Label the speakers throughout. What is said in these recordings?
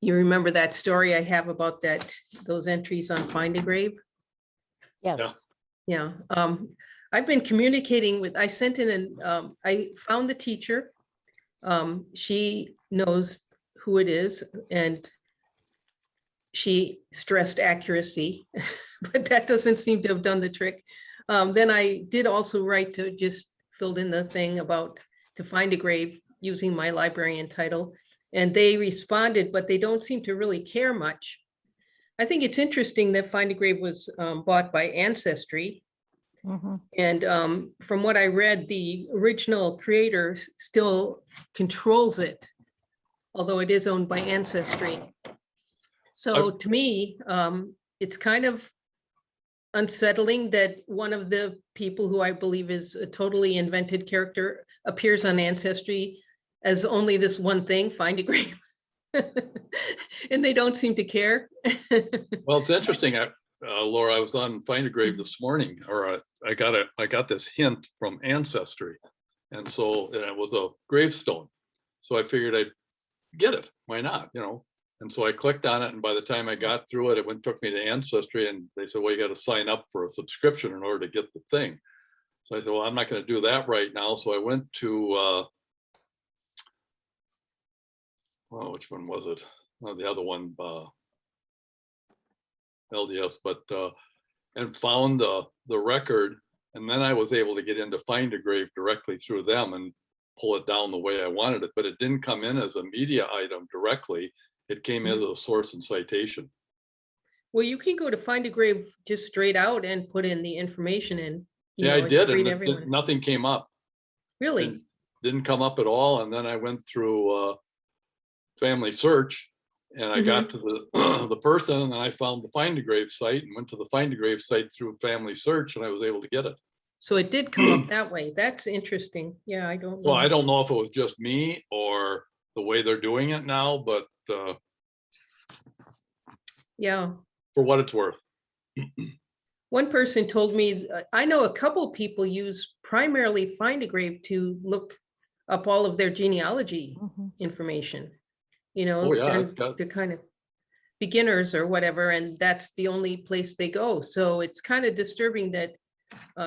Speaker 1: You remember that story I have about those entries on Find a Grave?
Speaker 2: Yes.
Speaker 1: Yeah. I've been communicating with, I sent in I found the teacher. She knows who it is, and she stressed accuracy, but that doesn't seem to have done the trick. Then I did also write to just filled in the thing about to find a grave using my librarian title, and they responded, but they don't seem to really care much. I think it's interesting that Find a Grave was bought by Ancestry.
Speaker 2: Mhm.
Speaker 1: And from what I read, the original creator still controls it, although it is owned by Ancestry. So to me, it's kind of unsettling that one of the people who I believe is a totally invented character appears on Ancestry as only this one thing, Find a Grave. And they don't seem to care.
Speaker 3: Well, it's interesting, Laura, I was on Find a Grave this morning, or I got this hint from Ancestry. And so and it was a gravestone. So I figured I'd get it. Why not? You know? And so I clicked on it, and by the time I got through it, took me to Ancestry, and they said, well, you got to sign up for a subscription in order to get the thing. So I said, well, I'm not going to do that right now. So I went to, well, which one was it? Well, the other one, LDS, but, and found the record. And then I was able to get into Find a Grave directly through them and pull it down the way I wanted it, but it didn't come in as a media item directly. It came in as a source and citation.
Speaker 1: Well, you can go to Find a Grave just straight out and put in the information in.
Speaker 3: Yeah, I did, and nothing came up.
Speaker 1: Really?
Speaker 3: Didn't come up at all. And then I went through Family Search, and I got to the person, and I found the Find a Grave site and went to the Find a Grave site through Family Search, and I was able to get it.
Speaker 1: So it did come up that way. That's interesting. Yeah, I don't know.
Speaker 3: So I don't know if it was just me or the way they're doing it now, but
Speaker 1: yeah.
Speaker 3: For what it's worth.
Speaker 1: One person told me, I know a couple people use primarily Find a Grave to look up all of their genealogy information. You know,
Speaker 3: Oh, yeah,
Speaker 1: they're kind of beginners or whatever, and that's the only place they go. So it's kind of disturbing that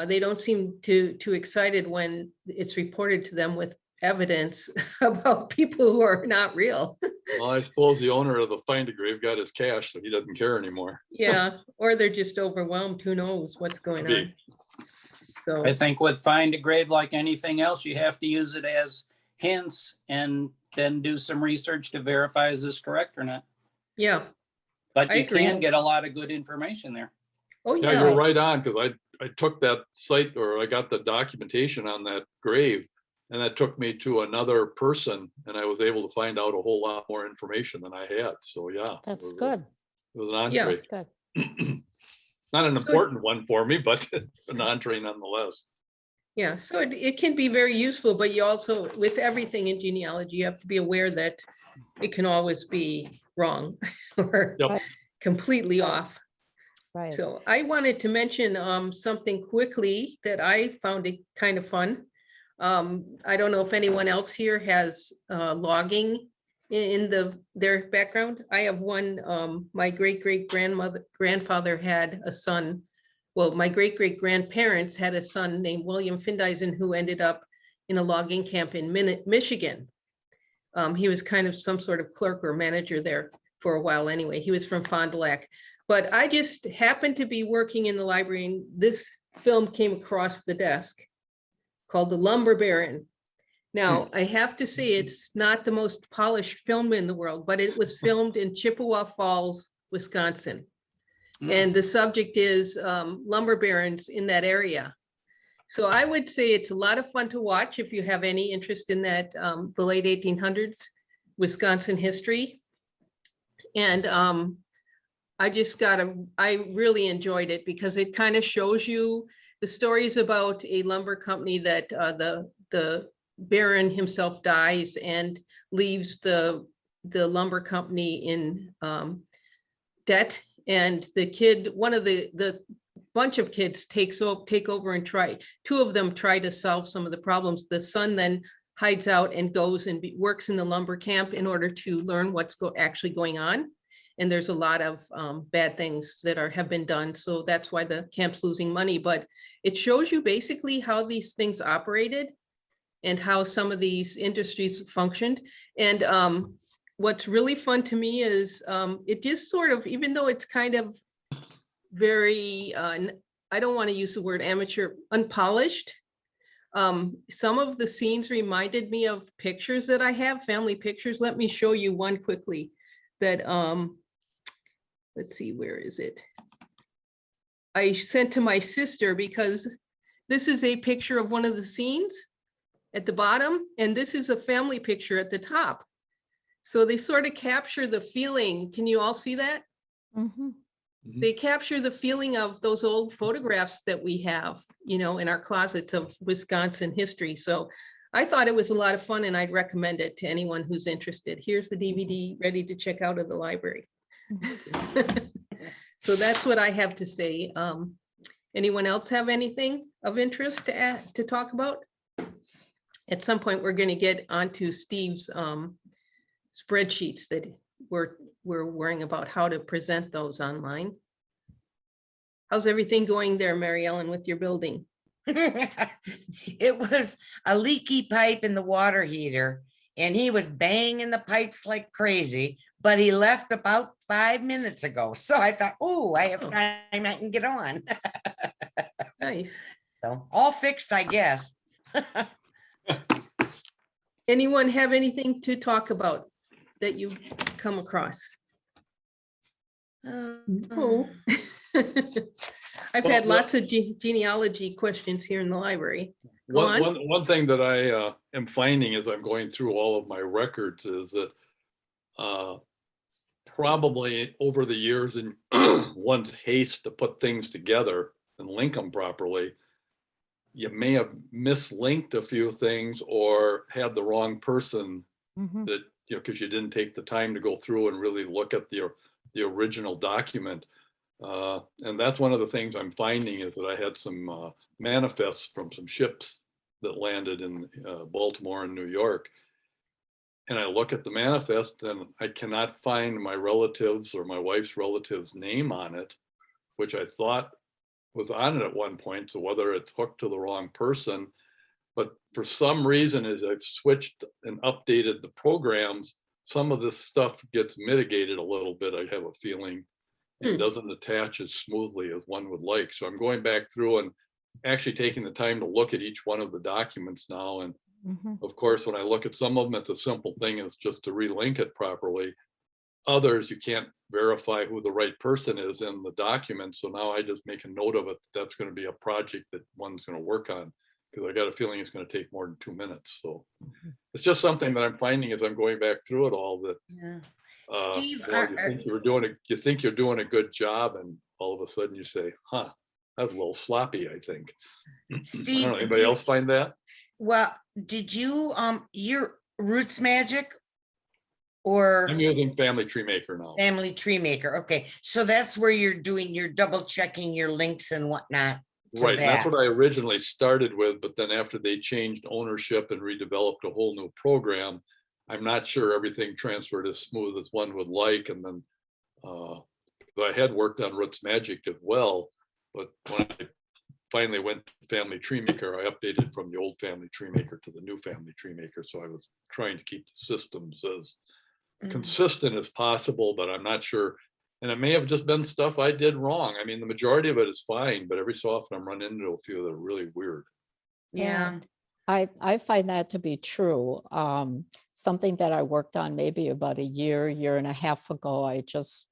Speaker 1: they don't seem too excited when it's reported to them with evidence about people who are not real.
Speaker 3: Well, I suppose the owner of the Find a Grave got his cash, so he doesn't care anymore.
Speaker 1: Yeah, or they're just overwhelmed. Who knows what's going on? So
Speaker 4: I think with Find a Grave, like anything else, you have to use it as hints and then do some research to verify is this correct or not.
Speaker 1: yeah.
Speaker 4: But
Speaker 1: I
Speaker 4: you
Speaker 1: agree.
Speaker 4: can get a lot of good information there.
Speaker 1: Oh
Speaker 3: Yeah,
Speaker 1: yeah.
Speaker 3: you're right on, because I took that site, or I got the documentation on that grave, and that took me to another person, and I was able to find out a whole lot more information than I had. So yeah.
Speaker 2: That's
Speaker 3: it
Speaker 2: good.
Speaker 3: was an
Speaker 1: Yeah.
Speaker 3: entree.
Speaker 2: That's good.
Speaker 3: Not an
Speaker 1: So-
Speaker 3: important one for me, but an entree nonetheless.
Speaker 1: Yeah, so it can be very useful, but you also, with everything in genealogy, you have to be aware that it can always be wrong or
Speaker 3: Yep.
Speaker 1: completely off.
Speaker 2: Right.
Speaker 1: So I wanted to mention something quickly that I found it kind of fun. I don't know if anyone else here has logging in their background. I have one, my grandfather had a son. Well, my great-great-grandparents had a son named William Findeisen, who ended up in a logging camp in Michigan. He was kind of some sort of clerk or manager there for a while anyway. He was from Fond du Lac. But I just happened to be working in the library, and this film came across the desk called The Lumber Baron. Now, I have to say, it's not the most polished film in the world, but it was filmed in Chippewa Falls, Wisconsin. And the subject is lumber barons in that area. So I would say it's a lot of fun to watch if you have any interest in that, the late 1800s Wisconsin history. And I really enjoyed it because it kind of shows you the stories about a lumber company that the baron himself dies and leaves the lumber company in debt. And the kid, one of the bunch of kids take over and two of them try to solve some of the problems. The son then hides out and goes and works in the lumber camp in order to learn what's actually going on. And there's a lot of bad things that have been done. So that's why the camp's losing money. But it shows you basically how these things operated and how some of these industries functioned. And what's really fun to me is it just sort of, even though it's kind of very, I don't want to use the word amateur, unpolished. Some of the scenes reminded me of pictures that I have, family pictures. Let me show you one quickly that, let's see, where is it? I sent to my sister because this is a picture of one of the scenes at the bottom, and this is a family picture at the top. So they sort of capture the feeling. Can you all see that?
Speaker 2: Mm-hmm.
Speaker 1: They capture the feeling of those old photographs that we have, you know, in our closets of Wisconsin history. So I thought it was a lot of fun, and I'd recommend it to anyone who's interested. Here's the DVD ready to check out of the library. So that's what I have to say. Anyone else have anything of interest to talk about? At some point, we're going to get onto Steve's spreadsheets that we're worrying about how to present those online. How's everything going there, Mary Ellen, with your building?
Speaker 5: It was a leaky pipe in the water heater, and he was banging the pipes like crazy, but he left about 5 minutes ago. So I thought, oh, I have time, I can get on.
Speaker 1: Nice.
Speaker 5: So all fixed, I guess.
Speaker 1: Anyone have anything to talk about that you've come across? No. I've had lots of genealogy questions here in the library. Go on.
Speaker 3: One thing that I am finding as I'm going through all of my records is that probably over the years in one's haste to put things together and link them properly, you may have mislinked a few things or had the wrong person
Speaker 2: Mm-hmm.
Speaker 3: that, you know, because you didn't take the time to go through and really look at the original document. And that's one of the things I'm finding is that I had some manifests from some ships that landed in Baltimore and New York. And I look at the manifest and I cannot find my relatives or my wife's relative's name on it, which I thought was on it at one point. So whether it's hooked to the wrong person, but for some reason, as I've switched and updated the programs, some of this stuff gets mitigated a little bit, I have a feeling. It doesn't attach as smoothly as one would like. So I'm going back through and actually taking the time to look at each one of the documents now. And of course, when I look at some of them, it's a simple thing, is just to relink it properly. Others, you can't verify who the right person is in the document. So now I just make a note of it. That's going to be a project that one's going to work on, because I got a feeling it's going to take more than 2 minutes. So it's just something that I'm finding as I'm going back through it all, that
Speaker 5: Yeah.
Speaker 3: you
Speaker 5: Steve,
Speaker 3: know, you think you're doing a good job, and all of a sudden you say, huh, that was a little sloppy, I think. I
Speaker 5: Steve,
Speaker 3: don't know, anybody else find that?
Speaker 5: well, did you, your Roots Magic or
Speaker 3: I'm using Family Tree Maker now.
Speaker 5: Family Tree Maker? Okay, so that's where you're doing your double checking your links and whatnot. to
Speaker 3: Right, and that's
Speaker 5: that.
Speaker 3: what I originally started with, but then after they changed ownership and redeveloped a whole new program, I'm not sure everything transferred as smooth as one would like. And then I had worked on Roots Magic as well, but when I finally went to Family Tree Maker, I updated from the old Family Tree Maker to the new Family Tree Maker. So I was trying to keep the systems as consistent as possible, but I'm not sure. And it may have just been stuff I did wrong. I mean, the majority of it is fine, but every so often I'm running into a few that are really weird.
Speaker 5: Yeah.
Speaker 2: I find that to be true. Something that I worked on maybe about a year and a half ago, I just,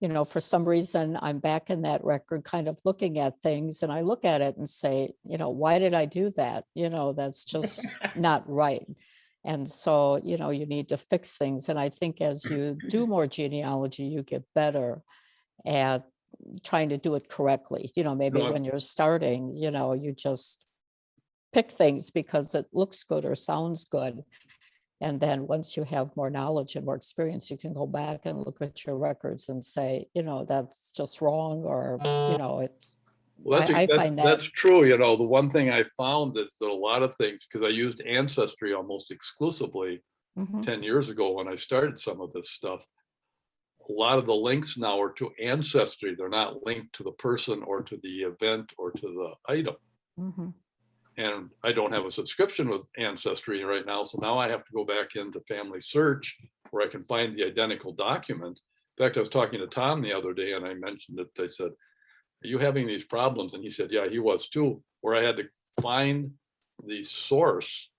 Speaker 2: for some reason, I'm back in that record kind of looking at things, and I look at it and say, why did I do that? That's just not right. And so, you need to fix things. And I think as you do more genealogy, you get better at trying to do it correctly. Maybe when you're starting, you just pick things because it looks good or sounds good. And then once you have more knowledge and more experience, you can go back and look at your records and say, that's just wrong, or,
Speaker 3: Well,
Speaker 2: I find that,
Speaker 3: that's true. You know, the one thing I found is that a lot of things, because I used Ancestry almost exclusively
Speaker 2: Mhm,
Speaker 3: 10 years ago when I started some of this stuff. A lot of the links now are to Ancestry. They're not linked to the person or to the event or to the item.
Speaker 2: mhm.
Speaker 3: And I don't have a subscription with Ancestry right now. So now I have to go back into Family Search where I can find the identical document. In fact, I was talking to Tom the other day and I mentioned it. I said, are you having these problems? And he said, yeah, he was too, where I had to find the source.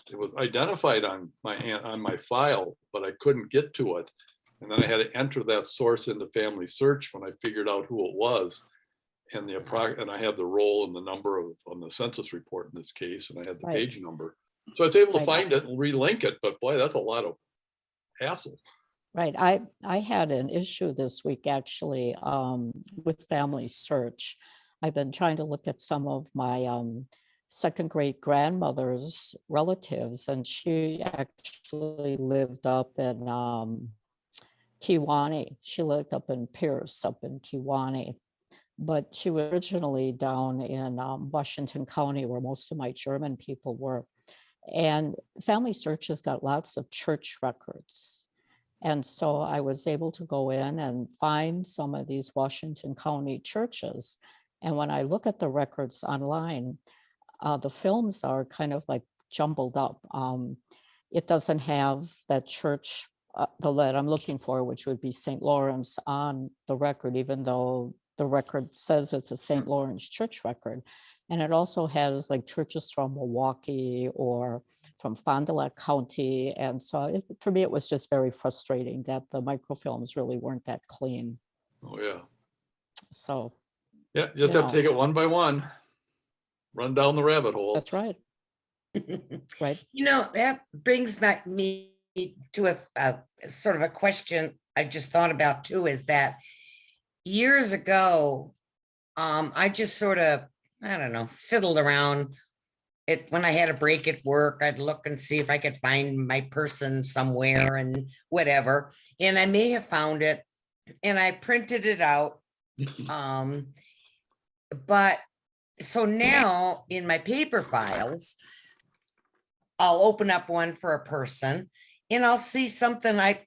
Speaker 3: It was identified on my file, but I couldn't get to it. And then I had to enter that source into Family Search when I figured out who it was. And and I had the role and the number on the census report in this case, and I had the
Speaker 2: Right.
Speaker 3: page number. So I was able to
Speaker 2: Right.
Speaker 3: find it and relink it, but boy, that's a lot of hassle.
Speaker 2: Right. I had an issue this week actually with Family Search. I've been trying to look at some of my second great grandmother's relatives, and she actually lived up in Kewanee. She lived up in Pierce, up in Kewanee. But she was originally down in Washington County, where most of my German people were. And Family Search has got lots of church records. And so I was able to go in and find some of these Washington County churches. And when I look at the records online, the films are kind of like jumbled up. It doesn't have that church, the that I'm looking for, which would be St. Lawrence, on the record, even though the record says it's a St. Lawrence church record. And it also has like churches from Milwaukee or from Fond du Lac County. And so for me, it was just very frustrating that the microfilms really weren't that clean.
Speaker 3: Oh, yeah.
Speaker 2: So
Speaker 3: Yeah, you just
Speaker 2: You
Speaker 3: have to
Speaker 2: know.
Speaker 3: take it one by one, run down the rabbit hole.
Speaker 2: that's right. Right.
Speaker 5: You know, that brings back me to a sort of a question I just thought about too, is that years ago, I just sort of, I don't know, fiddled around it. When I had a break at work, I'd look and see if I could find my person somewhere and whatever. And I may have found it and I printed it out. But so now in my paper files, I'll open up one for a person and I'll see something I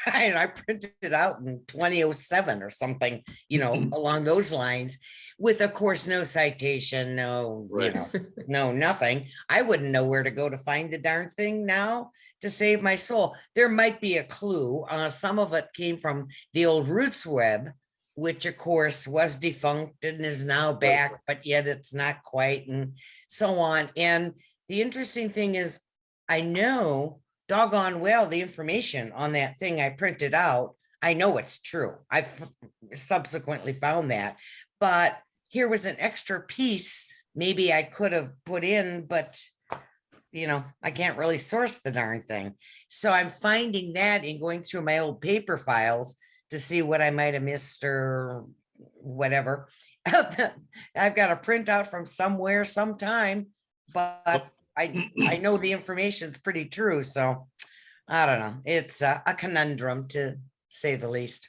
Speaker 5: printed it out in 2007 or something, you know, along those lines, with of course no citation, no,
Speaker 3: Right.
Speaker 5: you know, no nothing. I wouldn't know where to go to find the darn thing now to save my soul. There might be a clue. Some of it came from the old Roots web, which of course was defunct and is now back, but yet it's not quite, and so on. And the interesting thing is, I know doggone well the information on that thing I printed out. I know it's true. I've subsequently found that. But here was an extra piece maybe I could have put in, but you know, I can't really source the darn thing. So I'm finding that in going through my old paper files to see what I might have missed or whatever. I've got a printout from somewhere sometime, but I know the information's pretty true, so I don't know. It's a conundrum, to say the least.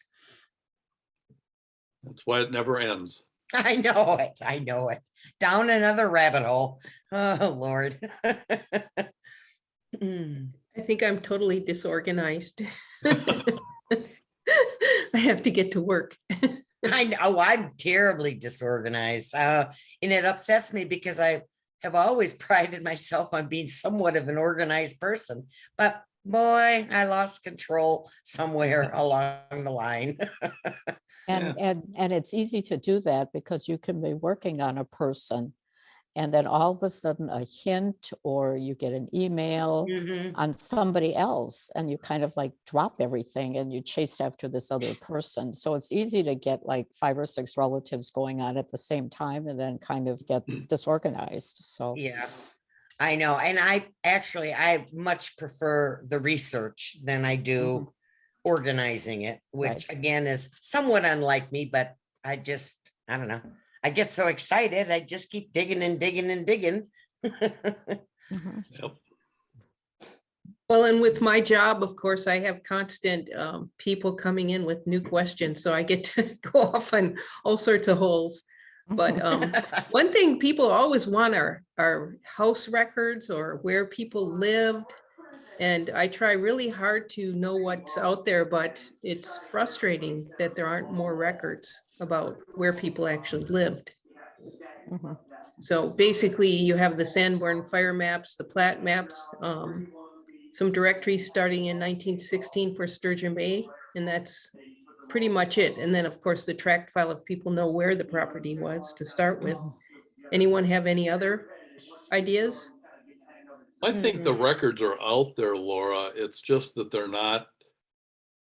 Speaker 3: That's why it never ends.
Speaker 5: I know it. I know it. Down another rabbit hole. Oh, Lord.
Speaker 1: I think I'm totally disorganized. I have to get to work.
Speaker 5: I know I'm terribly disorganized. And it upsets me because I have always prided myself on being somewhat of an organized person. But boy, I lost control somewhere along the line.
Speaker 2: And it's easy to do that because you can be working on a person and then all of a sudden a hint or you get an email
Speaker 5: Mhm.
Speaker 2: on somebody else and you kind of like drop everything and you chase after this other person. So it's easy to get like 5 or 6 relatives going on at the same time and then kind of get disorganized. So
Speaker 5: Yeah, I know. And I much prefer the research than I do organizing it, which
Speaker 2: Right.
Speaker 5: again is somewhat unlike me, but I don't know. I get so excited. I just keep digging and digging and digging.
Speaker 2: mhm.
Speaker 3: Yep.
Speaker 1: Well, and with my job, of course, I have constant people coming in with new questions, so I get to go off on all sorts of holes. But one thing people always want are house records or where people lived. And I try really hard to know what's out there, but it's frustrating that there aren't more records about where people actually lived.
Speaker 2: Mhm.
Speaker 1: So basically you have the Sanborn fire maps, the plat maps, some directories starting in 1916 for Sturgeon Bay, and that's pretty much it. And then of course the tract file if people know where the property was to start with. Anyone have any other ideas?
Speaker 3: I think the records are out there, Laura. It's just that they're not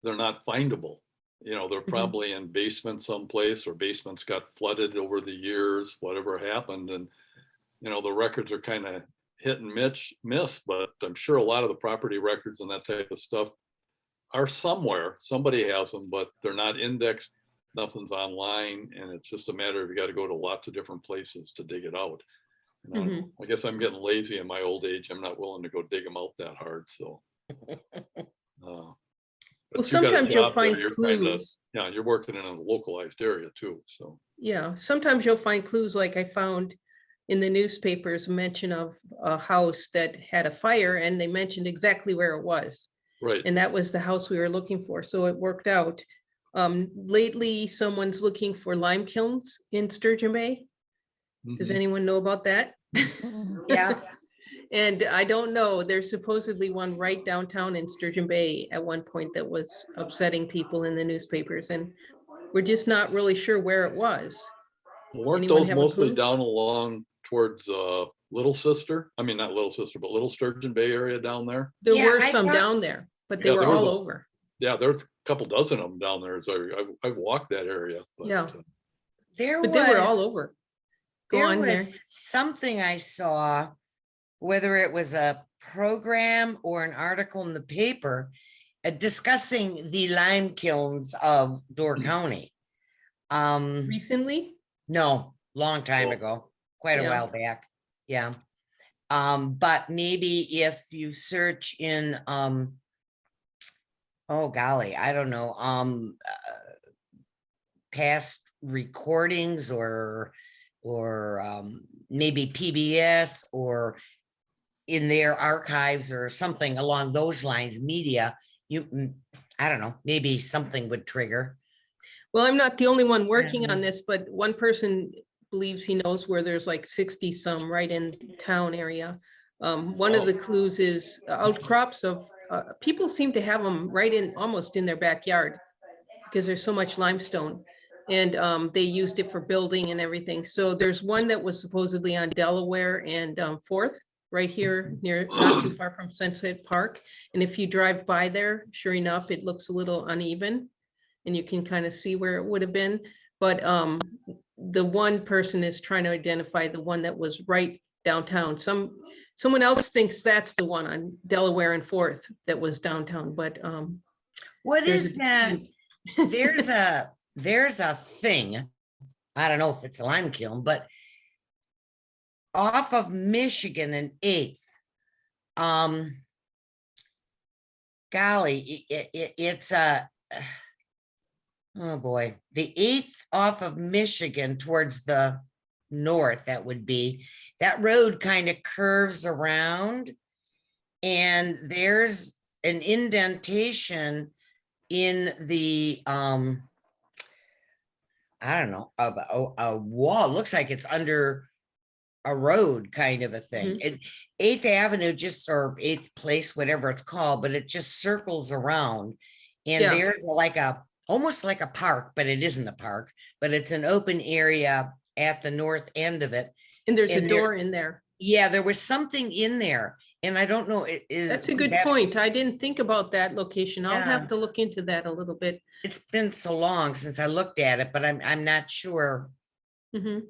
Speaker 3: findable. You know, they're probably in basements someplace, or basements got flooded over the years, whatever happened. And, you know, the records are kind of hit and miss, but I'm sure a lot of the property records and that type of stuff are somewhere. Somebody has them, but they're not indexed. Nothing's online. And it's just a matter of, you got to go to lots of different places to dig it out. And I don't know. I guess I'm getting lazy in my old age. I'm not willing to go dig them out that hard, so.
Speaker 1: Well,
Speaker 3: But you got a
Speaker 1: sometimes you'll
Speaker 3: job there,
Speaker 1: find
Speaker 3: you're kinda-
Speaker 1: clues.
Speaker 3: Yeah, you're working in a localized area too, so.
Speaker 1: Yeah, sometimes you'll find clues like I found in the newspapers a mention of a house that had a fire and they mentioned exactly where it was.
Speaker 3: Right,
Speaker 1: And that was the house we were looking for. So it worked out. Lately, someone's looking for lime kilns in Sturgeon Bay. Does
Speaker 3: Mhm.
Speaker 1: anyone know about that?
Speaker 5: Yeah,
Speaker 1: And I don't know, there's supposedly one right downtown in Sturgeon Bay at one point that was upsetting people in the newspapers, and we're just not really sure where it was.
Speaker 3: Weren't
Speaker 1: Anyone
Speaker 3: those
Speaker 1: have a
Speaker 3: mostly
Speaker 1: clue?
Speaker 3: down along towards Little Sister? I mean, not Little Sister, but Little Sturgeon Bay area down there?
Speaker 1: There
Speaker 5: Yeah,
Speaker 1: were
Speaker 5: I
Speaker 1: some
Speaker 5: thought-
Speaker 1: down there, but they
Speaker 3: Yeah,
Speaker 1: were
Speaker 3: there were
Speaker 1: all
Speaker 3: the-
Speaker 1: over.
Speaker 3: Yeah, there's a couple dozen of them down there, so I've walked that area. But,
Speaker 1: Yeah.
Speaker 5: there
Speaker 1: But they were all
Speaker 5: was,
Speaker 1: over. Go
Speaker 5: there
Speaker 1: on, Mary.
Speaker 5: was something I saw, whether it was a program or an article in the paper, discussing the lime kilns of Door County.
Speaker 1: Recently?
Speaker 5: No, long time
Speaker 3: Oh.
Speaker 5: ago, quite a
Speaker 1: Yeah.
Speaker 5: while back. Yeah. But maybe if you search in, oh golly, I don't know, past recordings or maybe PBS or in their archives or something along those lines, media, I don't know, maybe something would trigger.
Speaker 1: Well, I'm not the only one working
Speaker 5: Yeah.
Speaker 1: on this, but one person believes he knows where there's like 60 some right in town area. One of the clues is outcrops of, people seem to have them right in, almost in their backyard because there's so much limestone. And they used it for building and everything. So there's one that was supposedly on Delaware and Fourth, right here near, not too far from Sunset Park. And if you drive by there, sure enough, it looks a little uneven. And you can kind of see where it would have been. But the one person is trying to identify the one that was right downtown. Someone else thinks that's the one on Delaware and Fourth that was downtown, but
Speaker 5: What
Speaker 1: there's
Speaker 5: is
Speaker 1: a
Speaker 5: that?
Speaker 1: dispute.
Speaker 5: There's a thing, I don't know if it's a lime kiln, but off of Michigan and 8th, golly, it's a, oh boy, the 8th off of Michigan towards the north, that would be, that road kind of curves around and there's an indentation in the, I don't know, a wall, looks like it's under a road kind of a thing. And 8th Avenue just, or 8th Place, whatever it's called, but it just circles around. And
Speaker 1: Yeah.
Speaker 5: there's like almost like a park, but it isn't a park, but it's an open area at the north end of it.
Speaker 1: And there's a
Speaker 5: And there-
Speaker 1: door in there.
Speaker 5: Yeah, there was something in there and I don't know,
Speaker 1: That's a good
Speaker 5: that-
Speaker 1: point. I didn't think about that location. I'll
Speaker 5: Yeah.
Speaker 1: have to look into that a little bit.
Speaker 5: It's been so long since I looked at it, but I'm not sure
Speaker 1: Mhm.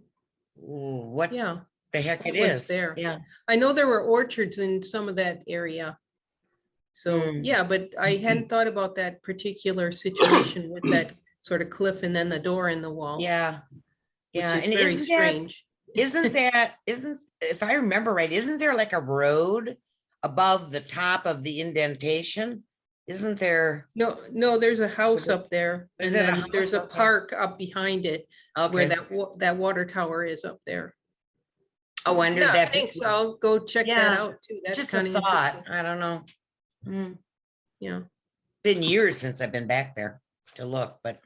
Speaker 5: what
Speaker 1: Yeah,
Speaker 5: the heck it
Speaker 1: what was
Speaker 5: is.
Speaker 1: there.
Speaker 5: Yeah.
Speaker 1: I know there were orchards in some of that area. So,
Speaker 5: Mm.
Speaker 1: yeah, but I hadn't thought about that particular situation with that sort of cliff and then the door in the wall.
Speaker 5: Yeah.
Speaker 1: Which
Speaker 5: Yeah.
Speaker 1: is
Speaker 5: And
Speaker 1: very strange.
Speaker 5: if I remember right, isn't there like a road above the top of the indentation? Isn't there?
Speaker 1: No, there's a house
Speaker 5: it-
Speaker 1: up there.
Speaker 5: is
Speaker 1: And
Speaker 5: it a
Speaker 1: then there's a
Speaker 5: house up there?
Speaker 1: park up behind it where
Speaker 5: Okay.
Speaker 1: that water tower is up there.
Speaker 5: I wondered
Speaker 1: Yeah,
Speaker 5: that.
Speaker 1: thanks. I'll go check that
Speaker 5: Yeah,
Speaker 1: out too. That's
Speaker 5: Just a
Speaker 1: kind of
Speaker 5: thought.
Speaker 1: interesting.
Speaker 5: I don't know. Hmm.
Speaker 1: Yeah.
Speaker 5: Been years since I've been back there to look, but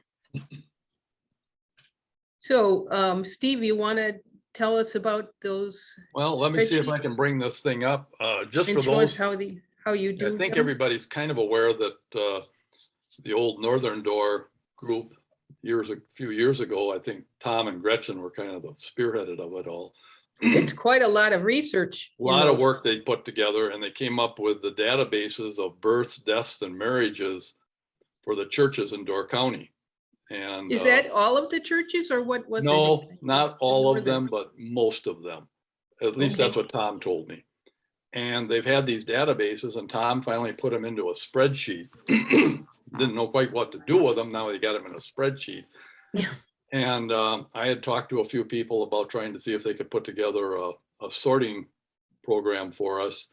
Speaker 1: So, Steve, you want to tell us about those
Speaker 3: Well, let me see if I
Speaker 1: spreadsheets
Speaker 3: can bring this thing up, just for
Speaker 1: and show us
Speaker 3: those.
Speaker 1: how you
Speaker 3: I
Speaker 1: do
Speaker 3: think
Speaker 1: them?
Speaker 3: everybody's kind of aware that the old Northern Door group a few years ago, I think Tom and Gretchen were kind of the spearheaded of it all.
Speaker 1: It's quite a lot of research.
Speaker 3: A
Speaker 1: in
Speaker 3: lot of
Speaker 1: those.
Speaker 3: work they put together, and they came up with the databases of births, deaths, and marriages for the churches in Door County. And
Speaker 1: Is that all of the churches or what was it?
Speaker 3: no, not all
Speaker 1: More
Speaker 3: of
Speaker 1: than-
Speaker 3: them, but most of them. At least that's
Speaker 1: Okay.
Speaker 3: what Tom told me. And they've had these databases, and Tom finally put them into a spreadsheet. Didn't know quite what to do with them. Now they got them in a spreadsheet.
Speaker 1: Yeah.
Speaker 3: And I had talked to a few people about trying to see if they could put together a sorting program for us.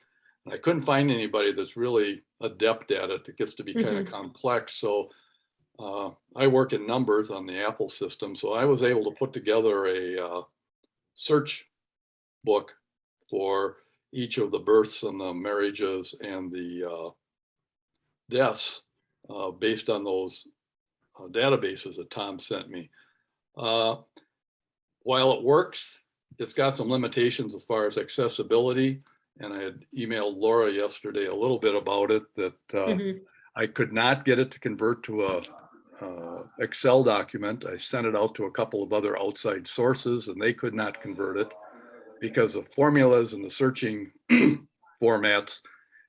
Speaker 3: And I couldn't find anybody that's really adept at it. It gets to be kind of complex. So I work in numbers on the Apple system. So I was able to put together a search book for each of the births and the marriages and the deaths based on those databases that Tom sent me. While it works, it's got some limitations as far as accessibility. And I had emailed Laura yesterday a little bit about it, that I could not get it to convert to a Excel document. I sent it out to a couple of other outside sources and they could not convert it because the formulas and the searching formats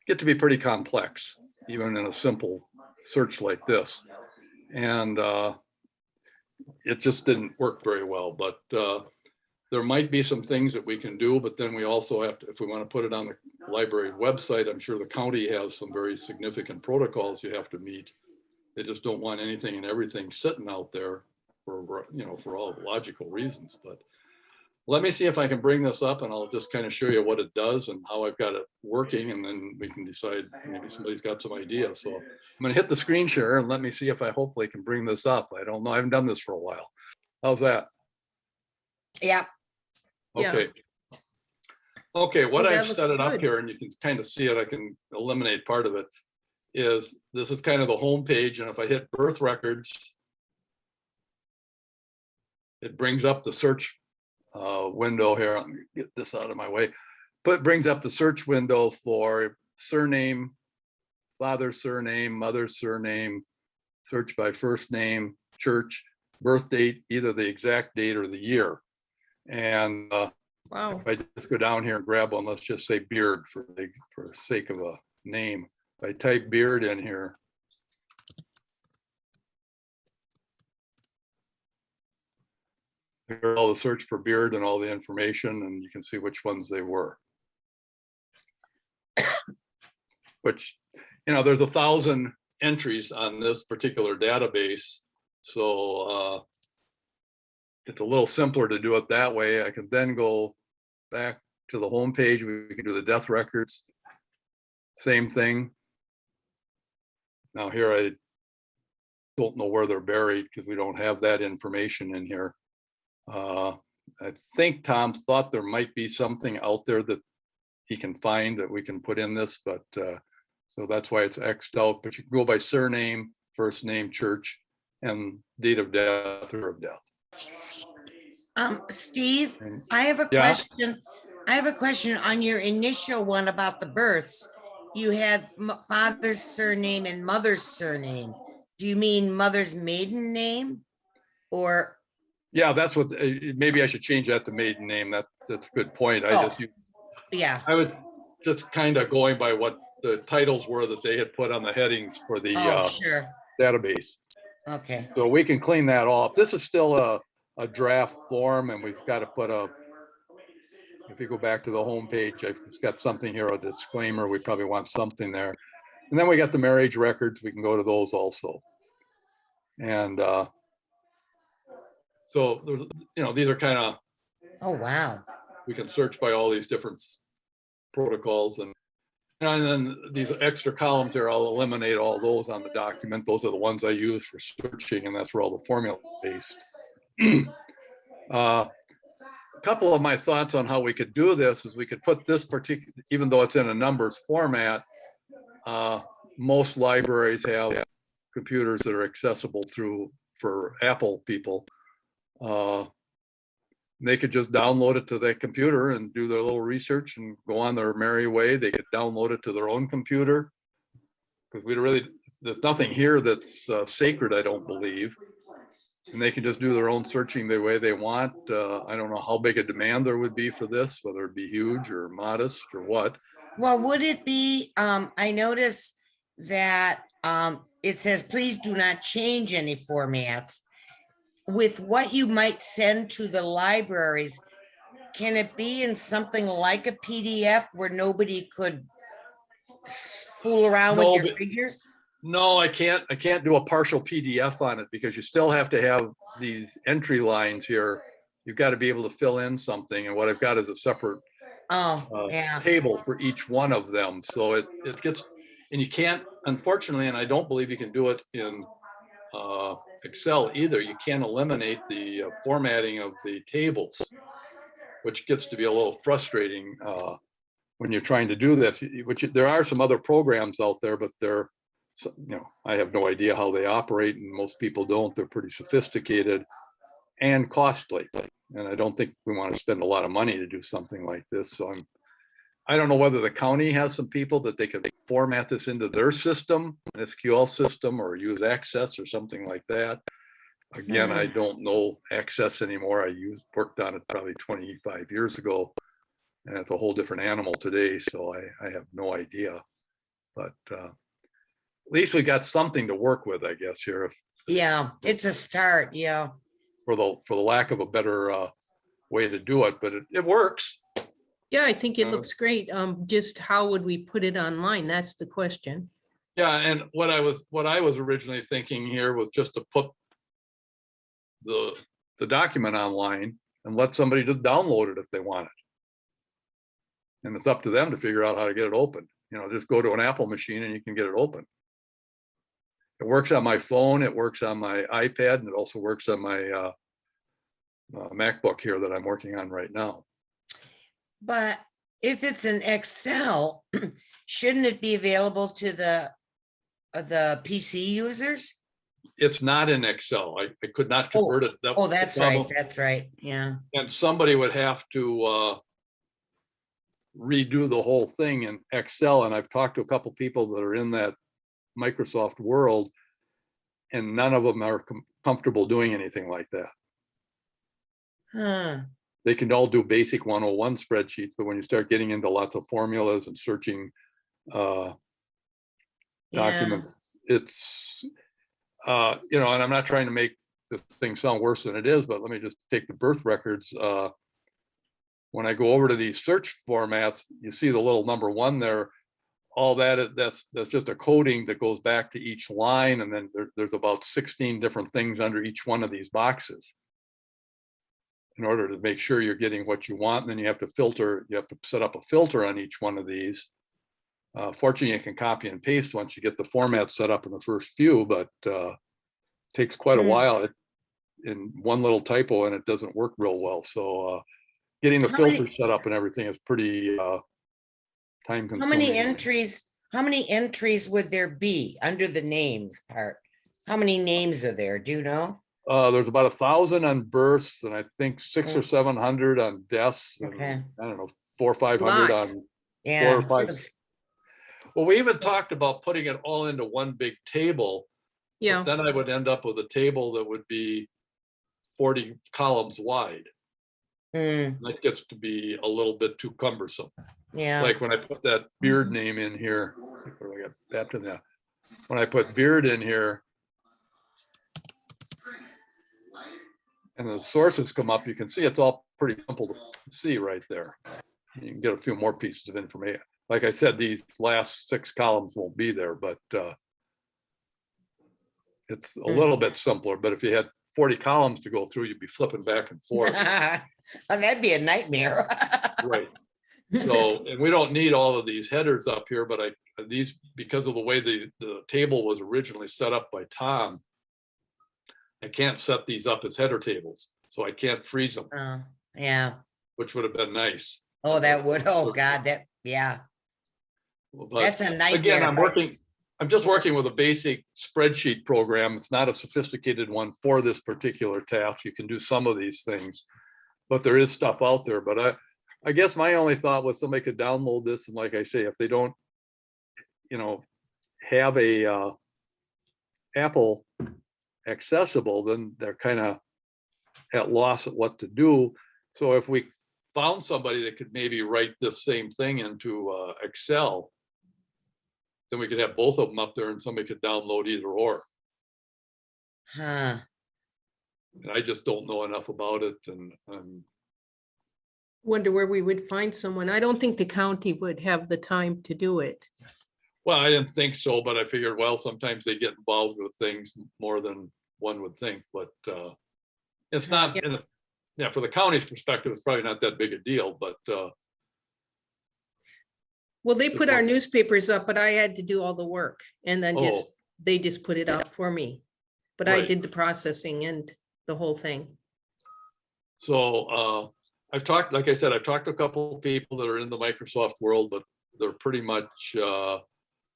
Speaker 3: get to be pretty complex, even in a simple search like this. And it just didn't work very well, but there might be some things that we can do, but then we also have to, if we want to put it on the library website, I'm sure the county has some very significant protocols you have to meet. They just don't want anything and everything sitting out there for, you know, for all logical reasons. But let me see if I can bring this up and I'll just kind of show you what it does and how I've got it working. And then we can decide, maybe somebody's got some ideas. So I'm going to hit the screen share and let me see if I hopefully can bring this up. I don't know. I haven't done this for a while. How's that?
Speaker 5: yeah.
Speaker 1: Yeah.
Speaker 3: Okay. Okay, what
Speaker 1: Oh, that
Speaker 3: I've
Speaker 1: looks
Speaker 3: set it up
Speaker 1: good.
Speaker 3: here, and you can kind of see it, I can eliminate part of it, is this is kind of the home page, and if I hit birth records, it brings up the search window here. Let me get this out of my way. But it brings up the search window for surname, father's surname, mother's surname, search by first name, church, birth date, either the exact date or the year. And
Speaker 1: Wow.
Speaker 3: if I just go down here and grab one, let's just say Beard for the sake of a name. If I type Beard in here, here's all the search for Beard and all the information, and you can see which ones they were. Which, you know, there's 1,000 entries on this particular database. So it's a little simpler to do it that way. I can then go back to the home page. We can do the death records. Same thing. Now here, I don't know where they're buried because we don't have that information in here. I think Tom thought there might be something out there that he can find that we can put in this, but so that's why it's X'd out. But you can go by surname, first name, church, and date of death or of death.
Speaker 5: Steve,
Speaker 3: And
Speaker 5: I have a
Speaker 3: Yeah.
Speaker 5: question. I have a question on your initial one about the births. You had father's surname and mother's surname. Do you mean mother's maiden name? Or,
Speaker 3: yeah, that's what, maybe I should change that to maiden name. That's a good point.
Speaker 5: Oh. Yeah,
Speaker 3: I was just kind of going by what the titles were that they had put on the headings for the
Speaker 5: oh, sure.
Speaker 3: database.
Speaker 5: Okay,
Speaker 3: So we can clean that off. This is still a draft form, and we've got to put if you go back to the home page, it's got something here, a disclaimer. We probably want something there. And then we got the marriage records. We can go to those also. And so there's, you know, these are kind of,
Speaker 5: oh, wow.
Speaker 3: we can search by all these different protocols. And And then these extra columns here, I'll eliminate all those on the document. Those are the ones I use for searching, and that's where all the formula is based. A couple of my thoughts on how we could do this is we could put this particular, even though it's in a numbers format, most libraries have computers that are accessible for Apple people. They could just download it to their computer and do their little research and go on their merry way. They could download it to their own computer. Because there's nothing here that's sacred, I don't believe. And they can just do their own searching the way they want. I don't know how big a demand there would be for this, whether it be huge or modest or what.
Speaker 5: Well, would it be, I noticed that it says, please do not change any formats. With what you might send to the libraries, can it be in something like a PDF where nobody could fool around with
Speaker 3: No,
Speaker 5: your
Speaker 3: but-
Speaker 5: figures?
Speaker 3: No, I can't do a partial PDF on it because you still have to have these entry lines here. You've got to be able to fill in something. And what I've got is a separate
Speaker 5: Oh, yeah.
Speaker 3: table for each one of them. So it gets, and you can't, unfortunately, and I don't believe you can do it in Excel either. You can't eliminate the formatting of the tables, which gets to be a little frustrating when you're trying to do this. There are some other programs out there, but they're, I have no idea how they operate, and most people don't. They're pretty sophisticated and costly. And I don't think we want to spend a lot of money to do something like this. So I don't know whether the county has some people that they could format this into their system, an SQL system, or use Access or something like that. Again, I don't know Access anymore. Worked on it probably 25 years ago, and it's a whole different animal today. So I have no idea, but at least we got something to work with, I guess, here.
Speaker 5: Yeah, it's a start. Yeah.
Speaker 3: For the lack of a better way to do it, but it works.
Speaker 1: Yeah, I think it looks great. Just how would we put it online? That's the question.
Speaker 3: Yeah, and what I was originally thinking here was just to put the document online and let somebody just download it if they want it. And it's up to them to figure out how to get it open. Just go to an Apple machine and you can get it open. It works on my phone, it works on my iPad, and it also works on my MacBook here that I'm working on right now.
Speaker 5: But if it's an Excel, shouldn't it be available to the PC users?
Speaker 3: It's not in Excel. I could not convert it.
Speaker 5: Oh, that's right. That's right. Yeah.
Speaker 3: And somebody would have to redo the whole thing in Excel. And I've talked to a couple people that are in that Microsoft world, and none of them are comfortable doing anything like that.
Speaker 5: Huh.
Speaker 3: They can all do basic 101 spreadsheets, but when you start getting into lots of formulas and searching documents, it's, and I'm not trying to make this thing sound worse than it is, but let me just take the birth records. When I go over to these search formats, you see the little number 1 there. All that's just a coding that goes back to each line, and then there's about 16 different things under each one of these boxes in order to make sure you're getting what you want. And then you have to filter, you have to set up a filter on each one of these. Fortunately, you can copy and paste once you get the format set up in the first few, but takes quite a while in one little typo, and it doesn't work real well. So getting the filter set up and everything is pretty time consuming.
Speaker 5: How many entries would there be under the names part? How many names are there? Do you know?
Speaker 3: There's about 1,000 on births, and I think 600 or 700 on deaths. And,
Speaker 5: Okay.
Speaker 3: I don't know, 400 or 500
Speaker 1: Lot.
Speaker 3: on
Speaker 5: Yeah.
Speaker 3: 4 or 5. Well, we even talked about putting it all into one big table.
Speaker 1: Yeah.
Speaker 3: But then I would end up with a table that would be 40 columns wide. That gets to be a little bit too cumbersome.
Speaker 5: Yeah.
Speaker 3: Like when I put that Beard name in here, where I got tapped in that. When I put Beard in here, and the sources come up, you can see it's all pretty simple to see right there. You can get a few more pieces of information. Like I said, these last 6 columns won't be there, but it's a little bit simpler. But if you had 40 columns to go through, you'd be flipping back and forth.
Speaker 5: Oh, that'd be a nightmare.
Speaker 3: Right. So, and we don't need all of these headers up here, but these, because of the way the table was originally set up by Tom, I can't set these up as header tables, so I can't freeze them,
Speaker 5: Yeah.
Speaker 3: which would have been nice.
Speaker 5: Oh, that would, oh God, that, yeah,
Speaker 3: But
Speaker 5: that's a nightmare.
Speaker 3: again, I'm just working with a basic spreadsheet program. It's not a sophisticated one for this particular task. You can do some of these things, but there is stuff out there. But I guess my only thought was somebody could download this, and like I say, if they don't, have a Apple accessible, then they're kind of at loss at what to do. So if we found somebody that could maybe write this same thing into Excel, then we could have both of them up there and somebody could download either or.
Speaker 5: Huh.
Speaker 3: And I just don't know enough about it, and
Speaker 1: Wonder where we would find someone. I don't think the county would have the time to do it.
Speaker 3: well, I didn't think so, but I figured, well, sometimes they get involved with things more than one would think, but it's not, yeah, for the county's perspective, it's probably not that big a deal, but
Speaker 1: Well, they
Speaker 3: Just
Speaker 1: put our
Speaker 3: one.
Speaker 1: newspapers up, but I had to do all the work and then they just put it up for me. But I
Speaker 3: Right.
Speaker 1: did the processing and the whole thing.
Speaker 3: so I've talked, like I said, I've talked to a couple of people that are in the Microsoft world, but they're pretty much